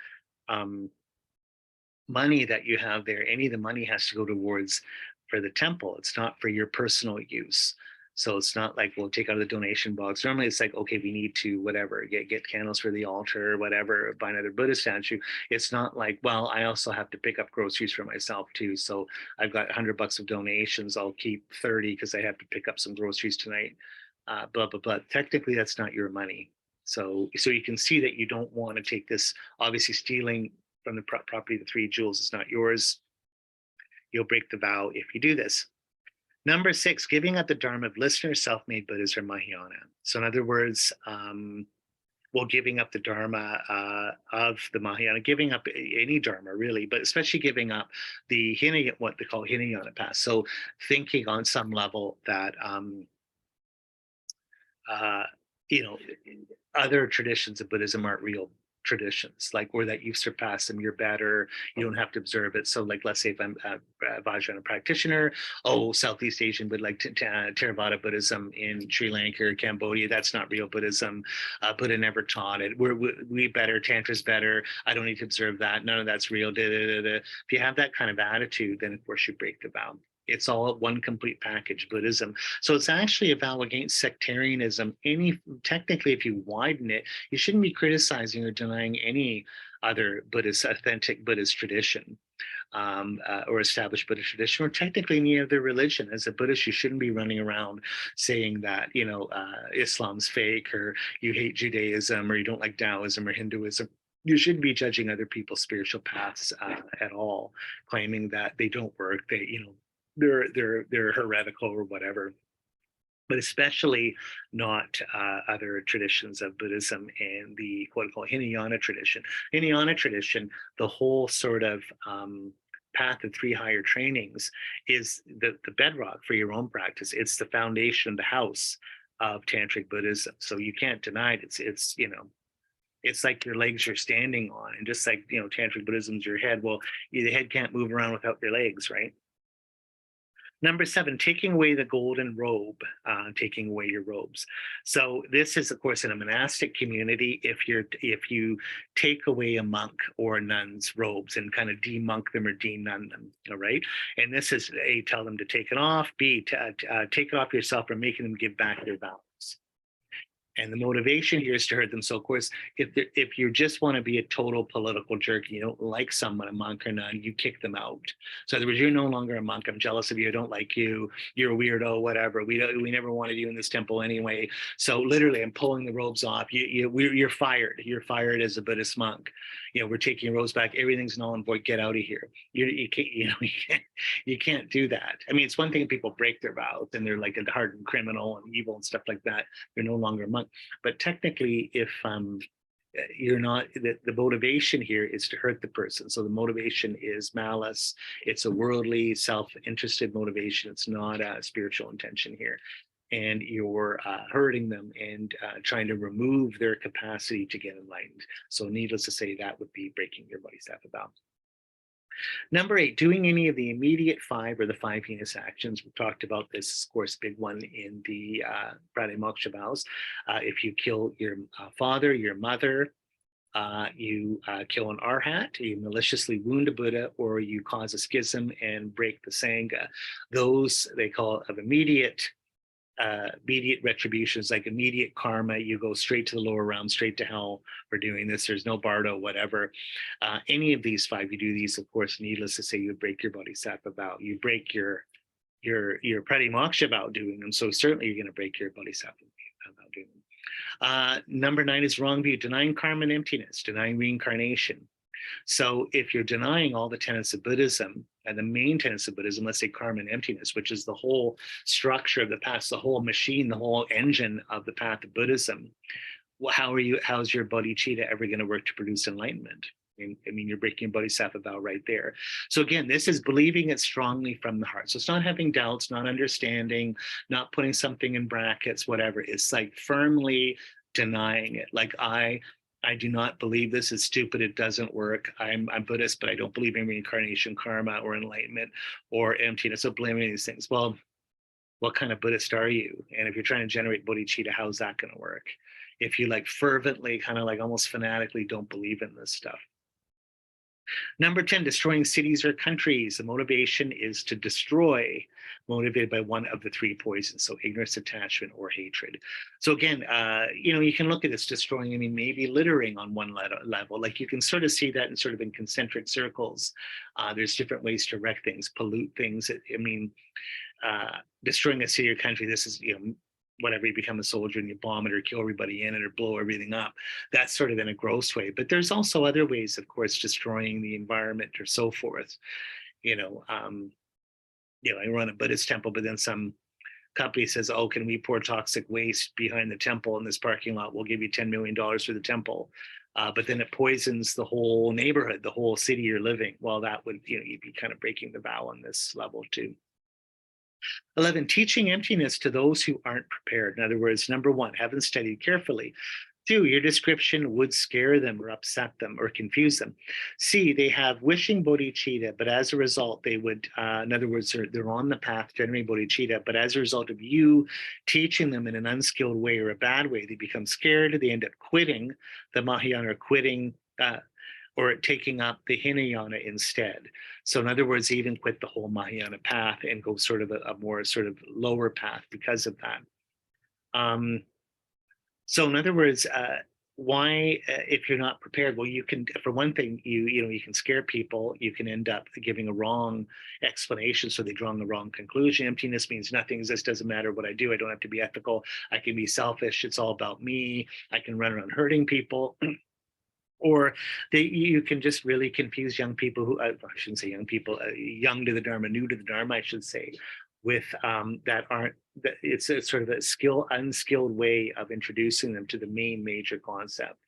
money that you have there, any of the money has to go towards for the temple. It's not for your personal use. So it's not like we'll take out of the donation box. Normally it's like, okay, we need to whatever, get candles for the altar or whatever, buy another Buddha statue. It's not like, well, I also have to pick up groceries for myself too. So I've got $100 of donations. I'll keep 30 because I have to pick up some groceries tonight. Blah, blah, blah. Technically, that's not your money. So you can see that you don't want to take this, obviously stealing from the property, the 3 jewels is not yours. You'll break the vow if you do this. Number 6, giving up the Dharma of listener, self-made Buddhas, or Mahayana. So in other words, giving up the Dharma of the Mahayana, giving up any Dharma really, but especially giving up the what they call Hinayana path. So thinking on some level that, other traditions of Buddhism aren't real traditions, like, or that you've surpassed them, you're better, you don't have to observe it. So like, let's say if I'm a Vajrayana practitioner, Southeast Asian would like Theravada Buddhism in Sri Lanka or Cambodia, that's not real Buddhism. Buddha never taught it. We better, Tantra's better, I don't need to observe that, none of that's real. If you have that kind of attitude, then of course you break the vow. It's all one complete package, Buddhism. So it's actually a vow against sectarianism. Technically, if you widen it, you shouldn't be criticizing or denying any other Buddhist, authentic Buddhist tradition, or established Buddhist tradition, or technically any other religion. As a Buddhist, you shouldn't be running around saying that, Islam's fake, or you hate Judaism, or you don't like Taoism or Hinduism. You shouldn't be judging other people's spiritual paths at all, claiming that they don't work. They're heretical or whatever, but especially not other traditions of Buddhism and the quote-unquote Hinayana tradition. Hinayana tradition, the whole sort of path of 3 higher trainings is the bedrock for your own practice. It's the foundation, the house of Tantric Buddhism. So you can't deny it. It's like your legs you're standing on, and just like, Tantric Buddhism's your head. Well, the head can't move around without your legs, right? Number 7, taking away the golden robe, taking away your robes. So this is, of course, in a monastic community. If you take away a monk or a nun's robes and kind of de-monk them or de-nun them, all right? And this is A, tell them to take it off, B, take it off yourself, or making them give back their vows. And the motivation here is to hurt them. So of course, if you just want to be a total political jerk, you don't like someone, a monk or nun, you kick them out. So in other words, you're no longer a monk. I'm jealous of you. I don't like you. You're a weirdo, whatever. We never wanted you in this temple anyway. So literally, I'm pulling the robes off. You're fired. You're fired as a Buddhist monk. We're taking your robes back. Everything's null and void. Get out of here. You can't do that. I mean, it's one thing if people break their vows and they're like a hardened criminal and evil and stuff like that. They're no longer a monk. But technically, if you're not, the motivation here is to hurt the person. So the motivation is malice. It's a worldly, self-interested motivation. It's not a spiritual intention here. And you're hurting them and trying to remove their capacity to get enlightened. So needless to say, that would be breaking your Bodhisattva vow. Number 8, doing any of the immediate 5 or the 5 heinous actions. We've talked about this, of course, big one in the Pratimoksha vows. If you kill your father, your mother, you kill an arhat, you maliciously wound a Buddha, or you cause a schism and break the Sangha. Those they call of immediate retributions, like immediate karma. You go straight to the lower realm, straight to hell for doing this. There's no bardo, whatever. Any of these 5, you do these, of course, needless to say, you break your Bodhisattva vow. You break your Pratimoksha vow doing them. So certainly you're going to break your Bodhisattva vow doing them. Number 9 is wrong view, denying karma and emptiness, denying reincarnation. So if you're denying all the tenets of Buddhism, and the main tenets of Buddhism, let's say karma and emptiness, which is the whole structure of the path, the whole machine, the whole engine of the path of Buddhism, well, how's your bodhicitta ever going to work to produce enlightenment? I mean, you're breaking a Bodhisattva vow right there. So again, this is believing it strongly from the heart. So it's not having doubts, not understanding, not putting something in brackets, whatever. It's like firmly denying it. Like, I do not believe this. It's stupid. It doesn't work. I'm Buddhist, but I don't believe in reincarnation, karma, or enlightenment, or emptiness. So blaming these things. Well, what kind of Buddhist are you? And if you're trying to generate bodhicitta, how's that going to work? If you like fervently, kind of like almost fanatically don't believe in this stuff. Number 10, destroying cities or countries. The motivation is to destroy, motivated by one of the three poisons. So ignorance, attachment, or hatred. So again, you can look at this destroying, I mean, maybe littering on one level. Like you can sort of see that in sort of in concentric circles. There's different ways to wreck things, pollute things. I mean, destroying a city or country, this is, whatever, you become a soldier and you bomb it or kill everybody in it or blow everything up. That's sort of in a gross way. But there's also other ways, of course, destroying the environment or so forth. I run a Buddhist temple, but then some company says, oh, can we pour toxic waste behind the temple in this parking lot? We'll give you $10 million for the temple. But then it poisons the whole neighborhood, the whole city you're living. Well, that would, you'd be kind of breaking the vow on this level too. 11, teaching emptiness to those who aren't prepared. In other words, number 1, haven't studied carefully. 2, your description would scare them or upset them or confuse them. C, they have wishing bodhicitta, but as a result, they would, in other words, they're on the path generating bodhicitta, but as a result of you teaching them in an unskilled way or a bad way, they become scared, they end up quitting the Mahayana or quitting or taking up the Hinayana instead. So in other words, they even quit the whole Mahayana path and go sort of a more sort of lower path because of that. So in other words, why, if you're not prepared, well, you can, for one thing, you can scare people. You can end up giving a wrong explanation, so they draw the wrong conclusion. Emptiness means nothing exists, doesn't matter what I do. I don't have to be ethical. I can be selfish. It's all about me. I can run around hurting people. Or you can just really confuse young people who, I shouldn't say young people, young to the Dharma, new to the Dharma, I should say, with that aren't, it's a sort of a unskilled way of introducing them to the main major concept.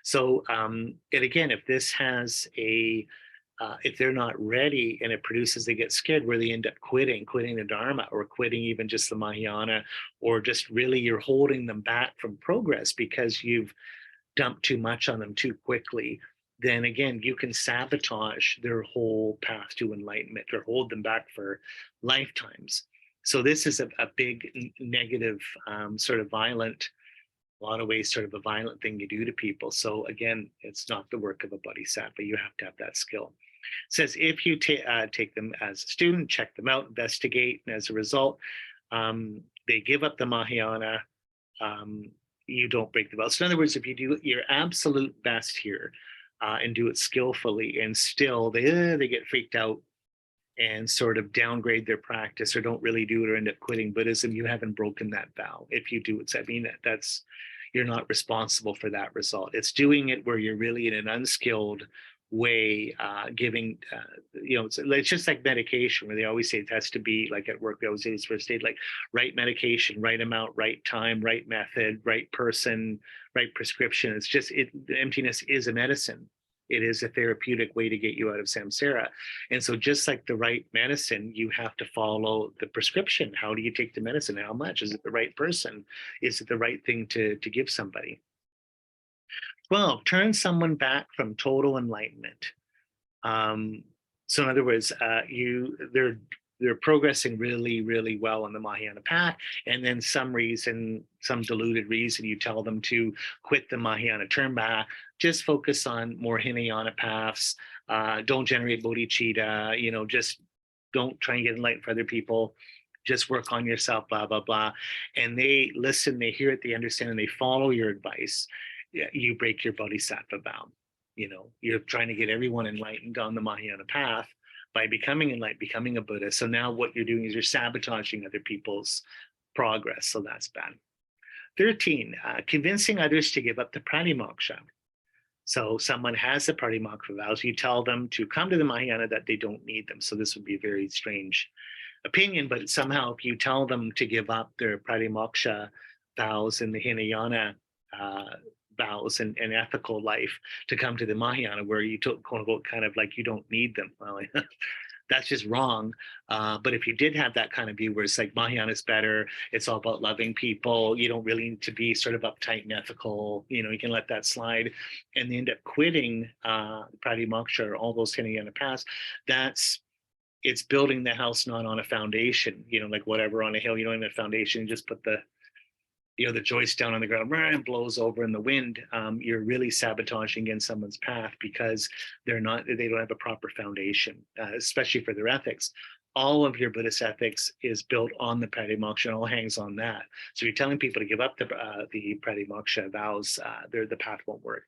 So, and again, if this has if they're not ready and it produces, they get scared where they end up quitting the Dharma or quitting even just the Mahayana, or just really you're holding them back from progress because you've dump too much on them too quickly, then again, you can sabotage their whole path to enlightenment or hold them back for lifetimes. So this is a big negative, sort of violent, a lot of ways, sort of a violent thing you do to people. So again, it's not the work of a bodhisattva. You have to have that skill. It says, if you take them as a student, check them out, investigate, and as a result, they give up the Mahayana, you don't break the vow. So in other words, if you do your absolute best here and do it skillfully, and still they get freaked out and sort of downgrade their practice or don't really do it or end up quitting Buddhism, you haven't broken that vow. If you do it, I mean, that's, you're not responsible for that result. It's doing it where you're really in an unskilled way, giving, it's just like medication, where they always say it has to be, like at work, they always say this first aid, like right medication, right amount, right time, right method, right person, right prescription. It's just, emptiness is a medicine. It is a therapeutic way to get you out of samsara. And so just like the right medicine, you have to follow the prescription. How do you take the medicine? How much? Is it the right person? Is it the right thing to give somebody? 12, turn someone back from total enlightenment. So in other words, they're progressing really, really well on the Mahayana path, and then some deluded reason, you tell them to quit the Mahayana, turn back, just focus on more Hinayana paths, don't generate bodhicitta, just don't try and get enlightened for other people, just work on yourself, blah, blah, blah. And they listen, they hear it, they understand, and they follow your advice. You break your bodhisattva vow. You're trying to get everyone enlightened on the Mahayana path by becoming enlightened, becoming a Buddha. So now what you're doing is you're sabotaging other people's progress. So that's bad. 13, convincing others to give up the pratimoksha. So someone has the pratimoksha vows, you tell them to come to the Mahayana, that they don't need them. So this would be a very strange opinion, but somehow if you tell them to give up their pratimoksha vows and the Hinayana vows and ethical life to come to the Mahayana, where you took, quote unquote, kind of like you don't need them. Well, that's just wrong. But if you did have that kind of view where it's like Mahayana is better, it's all about loving people, you don't really need to be sort of uptight and ethical, you can let that slide, and they end up quitting pratimoksha or all those Hinayana paths, it's building the house not on a foundation, like whatever on a hill, you don't have a foundation, you just put the the joist down on the ground and blows over in the wind, you're really sabotaging in someone's path because they don't have a proper foundation, especially for their ethics. All of your Buddhist ethics is built on the Pratimoksha and all hangs on that. So you're telling people to give up the Pratimoksha vows, the path won't work.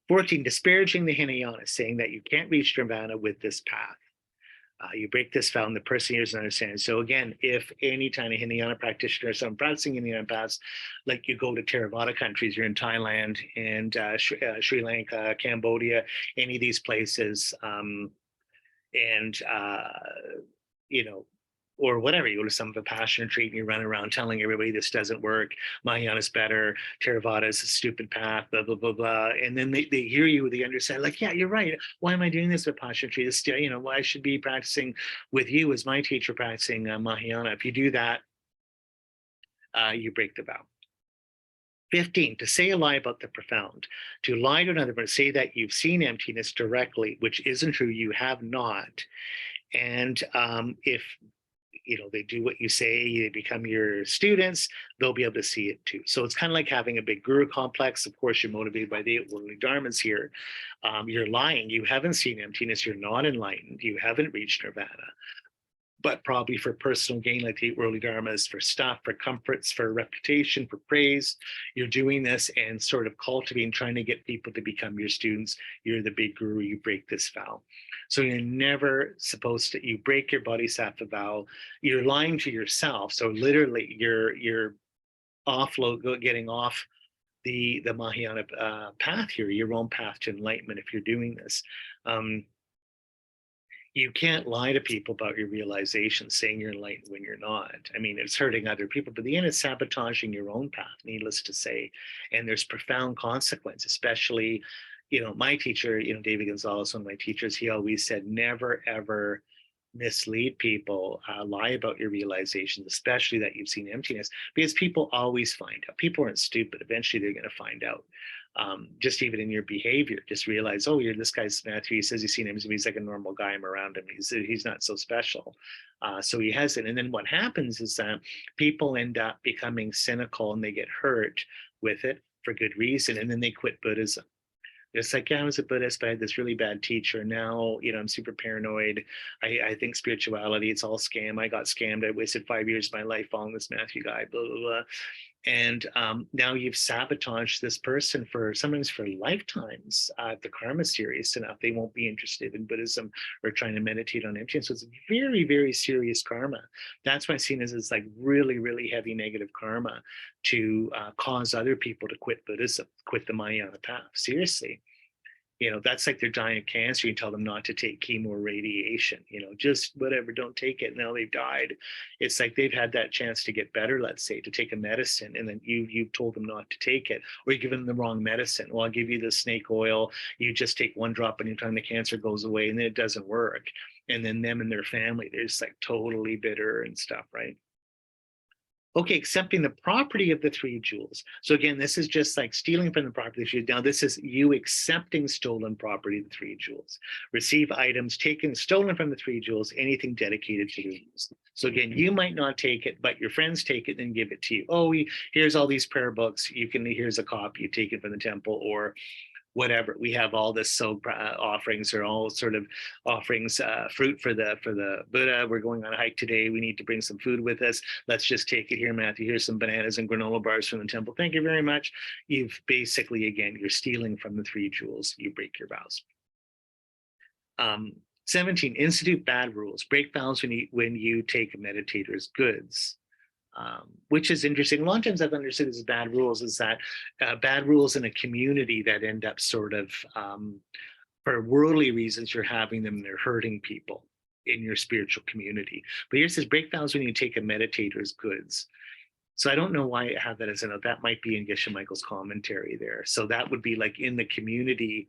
14, disparaging the Hinayana, saying that you can't reach nirvana with this path. You break this vow and the person here doesn't understand. So again, if any kind of Hinayana practitioner, someone practicing Hinayana paths, like you go to Theravada countries, you're in Thailand and Sri Lanka, Cambodia, any of these places, or whatever, you go to some Vipassana retreat and you run around telling everybody this doesn't work, Mahayana is better, Theravada is a stupid path, blah, blah, blah, blah. And then they hear you, they understand, like, yeah, you're right. Why am I doing this Vipassana retreat? This, why I should be practicing with you as my teacher practicing Mahayana. If you do that, you break the vow. 15, to say a lie about the profound, to lie to another, but say that you've seen emptiness directly, which isn't true, you have not. And if they do what you say, they become your students, they'll be able to see it too. So it's kind of like having a big guru complex. Of course, you're motivated by the worldly dharmas here. You're lying. You haven't seen emptiness. You're not enlightened. You haven't reached nirvana. But probably for personal gain, like the worldly dharmas, for stuff, for comforts, for reputation, for praise, you're doing this and sort of cultivating, trying to get people to become your students. You're the big guru, you break this vow. So you're never supposed to, you break your bodhisattva vow, you're lying to yourself. So literally you're getting off the Mahayana path here, your own path to enlightenment if you're doing this. You can't lie to people about your realization, saying you're enlightened when you're not. I mean, it's hurting other people, but the end is sabotaging your own path, needless to say. And there's profound consequence, especially, my teacher, David Gonzalez, one of my teachers, he always said, never, ever mislead people, lie about your realizations, especially that you've seen emptiness, because people always find out. People aren't stupid. Eventually, they're going to find out. Just even in your behavior, just realize, oh, this guy's Matthew. He says he's seen him. He's like a normal guy. I'm around him. He's not so special. So he hasn't. And then what happens is that people end up becoming cynical and they get hurt with it for good reason. And then they quit Buddhism. It's like, yeah, I was a Buddhist, but I had this really bad teacher. Now, I'm super paranoid. I think spirituality, it's all scam. I got scammed. I wasted 5 years of my life following this Matthew guy, blah, blah, blah. And now you've sabotaged this person sometimes for lifetimes. The karma serious enough, they won't be interested in Buddhism or trying to meditate on emptiness. So it's very, very serious karma. That's why it's seen as like really, really heavy negative karma to cause other people to quit Buddhism, quit the Mahayana path. Seriously. That's like they're dying of cancer. You tell them not to take chemo or radiation, just whatever, don't take it. Now they've died. It's like they've had that chance to get better, let's say, to take a medicine, and then you've told them not to take it, or you give them the wrong medicine. Well, I'll give you the snake oil. You just take one drop and anytime the cancer goes away, and then it doesn't work. And then them and their family, they're just like totally bitter and stuff, right? Okay, accepting the property of the three jewels. So again, this is just like stealing from the property of the jewels. Now, this is you accepting stolen property of the three jewels. Receive items taken, stolen from the three jewels, anything dedicated to the jewels. So again, you might not take it, but your friends take it and give it to you. Oh, here's all these prayer books. Here's a copy, you take it from the temple, or whatever. We have all this offerings, or all sort of offerings, fruit for the Buddha. We're going on a hike today. We need to bring some food with us. Let's just take it here, Matthew. Here's some bananas and granola bars from the temple. Thank you very much. You've basically, again, you're stealing from the three jewels. You break your vows. 17, institute bad rules. Break vows when you take a meditator's goods. Which is interesting. A lot of times I've understood as bad rules is that bad rules in a community that end up sort of, for worldly reasons, you're having them, they're hurting people in your spiritual community. But here it says, break vows when you take a meditator's goods. So I don't know why I have that as a note. That might be in Geshe Michael's commentary there. So that would be like in the community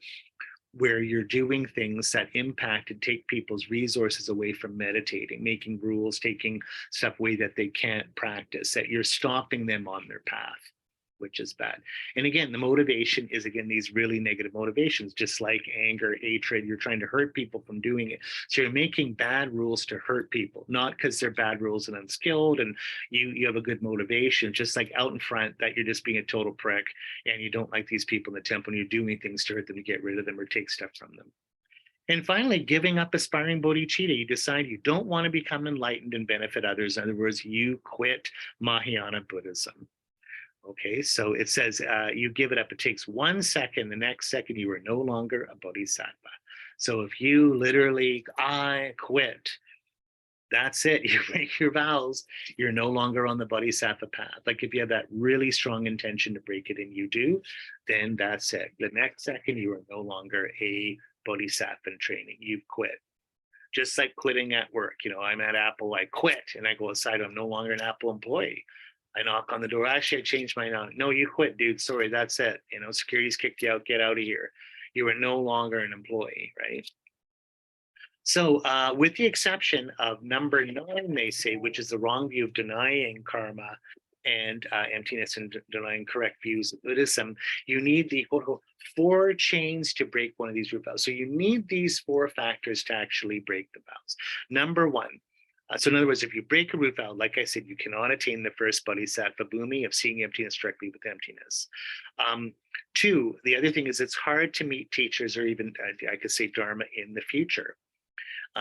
where you're doing things that impact and take people's resources away from meditating, making rules, taking stuff away that they can't practice, that you're stopping them on their path. which is bad. And again, the motivation is, again, these really negative motivations, just like anger, hatred. You're trying to hurt people from doing it. So you're making bad rules to hurt people, not because they're bad rules and unskilled and you have a good motivation, just like out in front that you're just being a total prick and you don't like these people in the temple and you're doing things to hurt them to get rid of them or take stuff from them. And finally, giving up aspiring bodhicitta. You decide you don't want to become enlightened and benefit others. In other words, you quit Mahayana Buddhism. Okay, so it says you give it up. It takes 1 second. The next second, you are no longer a bodhisattva. So if you literally, I quit, that's it. You break your vows. You're no longer on the bodhisattva path. Like if you have that really strong intention to break it and you do, then that's it. The next second, you are no longer a bodhisattva in training. You've quit. Just like quitting at work. You know, I'm at Apple, I quit, and I go outside. I'm no longer an Apple employee. I knock on the door. Actually, I changed my mind. No, you quit, dude. Sorry, that's it. You know, security's kicked you out. Get out of here. You are no longer an employee, right? So with the exception of number 9, they say, which is the wrong view of denying karma and emptiness and denying correct views of Buddhism, you need the quote unquote 4 chains to break one of these root vows. So you need these 4 factors to actually break the vows. Number 1, so in other words, if you break a root vow, like I said, you cannot attain the first bodhisattva bhumi of seeing emptiness directly with emptiness. 2, the other thing is it's hard to meet teachers or even, I could say, dharma in the future.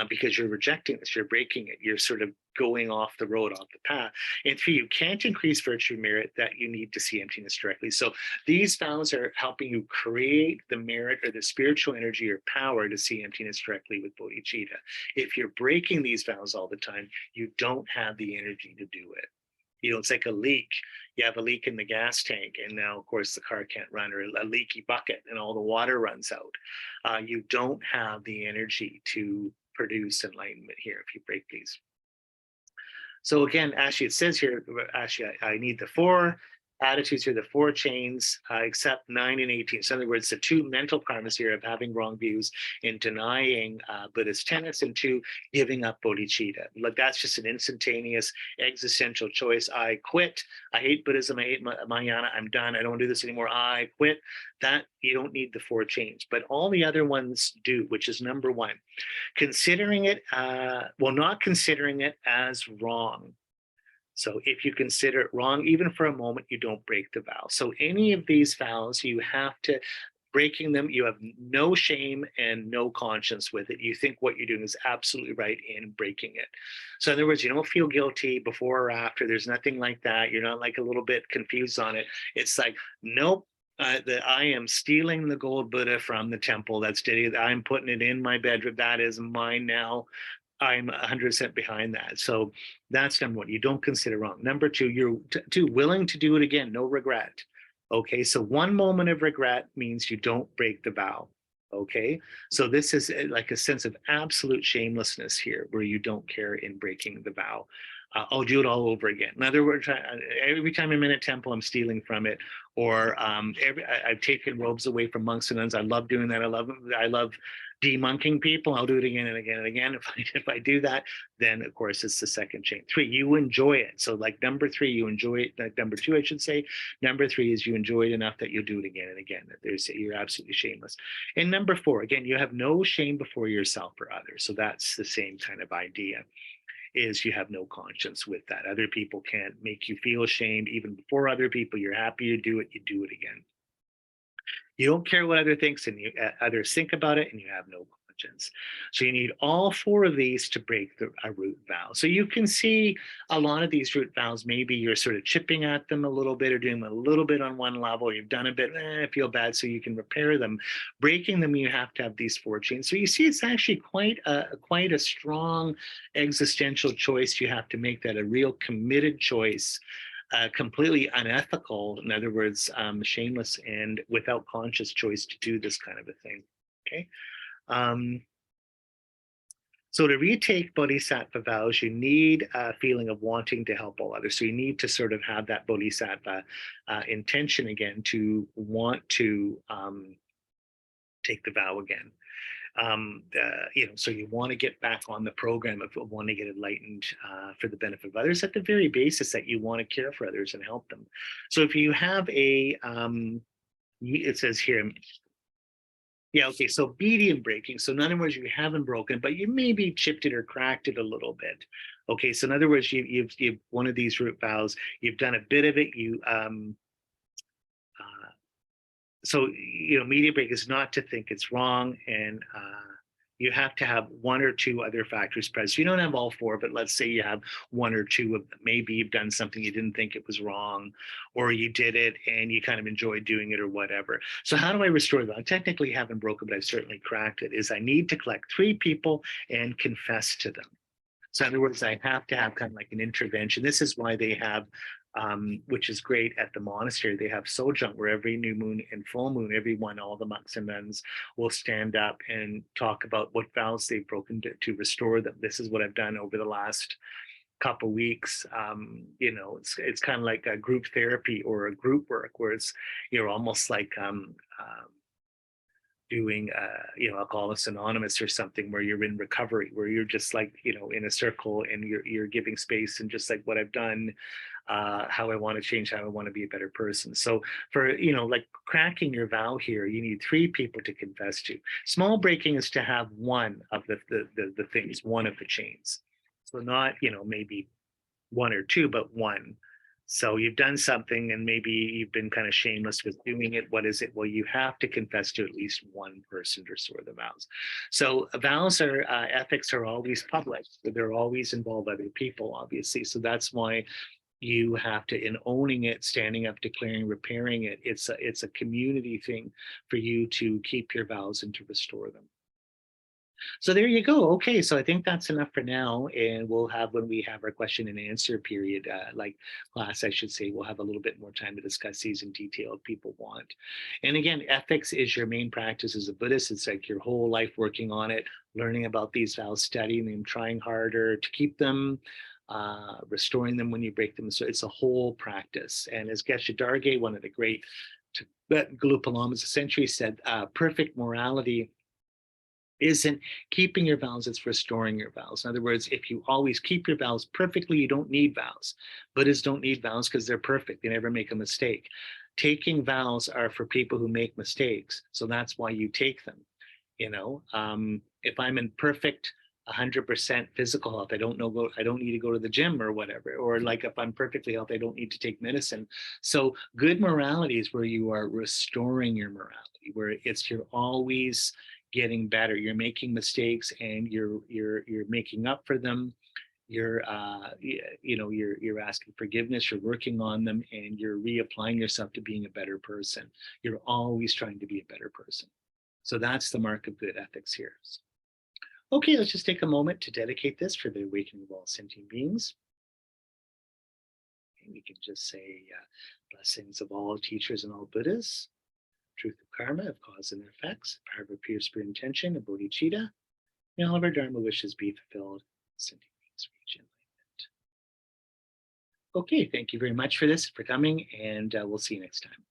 Because you're rejecting this, you're breaking it, you're sort of going off the road, off the path. And 3, you can't increase virtue merit that you need to see emptiness directly. So these vows are helping you create the merit or the spiritual energy or power to see emptiness directly with bodhicitta. If you're breaking these vows all the time, you don't have the energy to do it. You know, it's like a leak. You have a leak in the gas tank, and now, of course, the car can't run, or a leaky bucket, and all the water runs out. You don't have the energy to produce enlightenment here if you break these. So again, actually, it says here, actually, I need the 4 attitudes here, the 4 chains, except 9 and 18. So in other words, the 2 mental karmas here of having wrong views and denying Buddhist tenets, and 2, giving up bodhicitta. Like that's just an instantaneous existential choice. I quit. I hate Buddhism. I hate Mahayana. I'm done. I don't do this anymore. I quit. That you don't need the 4 chains, but all the other ones do, which is number 1, considering it, not considering it as wrong. So if you consider it wrong, even for a moment, you don't break the vow. So any of these vows, you have to, breaking them, you have no shame and no conscience with it. You think what you're doing is absolutely right in breaking it. So in other words, you don't feel guilty before or after. There's nothing like that. You're not like a little bit confused on it. It's like, nope. I am stealing the gold Buddha from the temple. That's steady. I'm putting it in my bedroom. That is mine now. I'm 100% behind that. So that's number 1. You don't consider wrong. Number 2, you're willing to do it again. No regret. Okay. So 1 moment of regret means you don't break the vow. Okay. So this is like a sense of absolute shamelessness here, where you don't care in breaking the vow. I'll do it all over again. In other words, every time I'm in a temple, I'm stealing from it. Or I've taken robes away from monks and nuns. I love doing that. I love demonking people. I'll do it again and again and again. If I do that, then of course it's the second chain. 3, you enjoy it. So like number 3, you enjoy it. Like number 2, I should say. Number 3 is you enjoy it enough that you'll do it again and again. You're absolutely shameless. And number 4, again, you have no shame before yourself or others. So that's the same kind of idea. Is you have no conscience with that. Other people can't make you feel ashamed even before other people. You're happy to do it, you do it again. You don't care what others think, and others think about it, and you have no conscience. So you need all 4 of these to break a root vow. So you can see a lot of these root vows, maybe you're sort of chipping at them a little bit or doing them a little bit on one level. You've done a bit, I feel bad, so you can repair them. Breaking them, you have to have these 4 chains. So you see it's actually quite a strong existential choice you have to make, that a real committed choice. Completely unethical, in other words, shameless and without conscious choice to do this kind of a thing. Okay. So to retake bodhisattva vows, you need a feeling of wanting to help all others. So you need to sort of have that bodhisattva intention again to want to take the vow again. So you want to get back on the program if you want to get enlightened for the benefit of others, at the very basis that you want to care for others and help them. So if you have it says here, yeah, okay, so medium breaking. So in other words, you haven't broken, but you maybe chipped it or cracked it a little bit. Okay, so in other words, you've one of these root vows, you've done a bit of it, so medium break is not to think it's wrong, and you have to have one or two other factors present. You don't have all four, but let's say you have one or two of them. Maybe you've done something you didn't think it was wrong, or you did it and you kind of enjoyed doing it or whatever. So how do I restore that? I technically haven't broken, but I've certainly cracked it, is I need to collect 3 people and confess to them. So in other words, I have to have kind of like an intervention. This is why they have, which is great at the monastery, they have sojung, where every new moon and full moon, all the monks and nuns will stand up and talk about what vows they've broken to restore them. This is what I've done over the last couple weeks. It's kind of like a group therapy or a group work, where you're almost like doing Alcoholics Anonymous or something, where you're in recovery, where you're just like in a circle and you're giving space, and just like what I've done, how I want to change, how I want to be a better person. So for like cracking your vow here, you need 3 people to confess to. Small breaking is to have one of the things, one of the chains. So not maybe 1 or 2, but 1. So you've done something and maybe you've been kind of shameless with doing it. What is it? Well, you have to confess to at least one person to restore the vows. So vows ethics are always public. They're always involve other people, obviously. So that's why you have to, in owning it, standing up, declaring, repairing it, it's a community thing for you to keep your vows and to restore them. So there you go. Okay, so I think that's enough for now, and we'll have, when we have our question and answer period, like class, I should say, we'll have a little bit more time to discuss these in detail if people want. And again, ethics is your main practice as a Buddhist. It's like your whole life working on it, learning about these vows, studying them, trying harder to keep them, restoring them when you break them. So it's a whole practice. And as Geshe Dargay, one of the great Tibetan Gelugpa Lamas of the century, said, perfect morality isn't keeping your vows, it's restoring your vows. In other words, if you always keep your vows perfectly, you don't need vows. Buddhists don't need vows because they're perfect. They never make a mistake. Taking vows are for people who make mistakes. So that's why you take them. If I'm in perfect 100% physical health, I don't need to go to the gym or whatever. Or like if I'm perfectly healthy, I don't need to take medicine. So good morality is where you are restoring your morality, where you're always getting better. You're making mistakes and you're making up for them. You're asking forgiveness, you're working on them, and you're reapplying yourself to being a better person. You're always trying to be a better person. So that's the mark of good ethics here. Okay, let's just take a moment to dedicate this for the awakening of all sentient beings. And we can just say blessings of all teachers and all Buddhas, truth of karma, of cause and effects, power of a pure spirit intention, of bodhicitta. May all of our dharma wishes be fulfilled. Sentient beings reach enlightenment. Okay, thank you very much for coming, and we'll see you next time.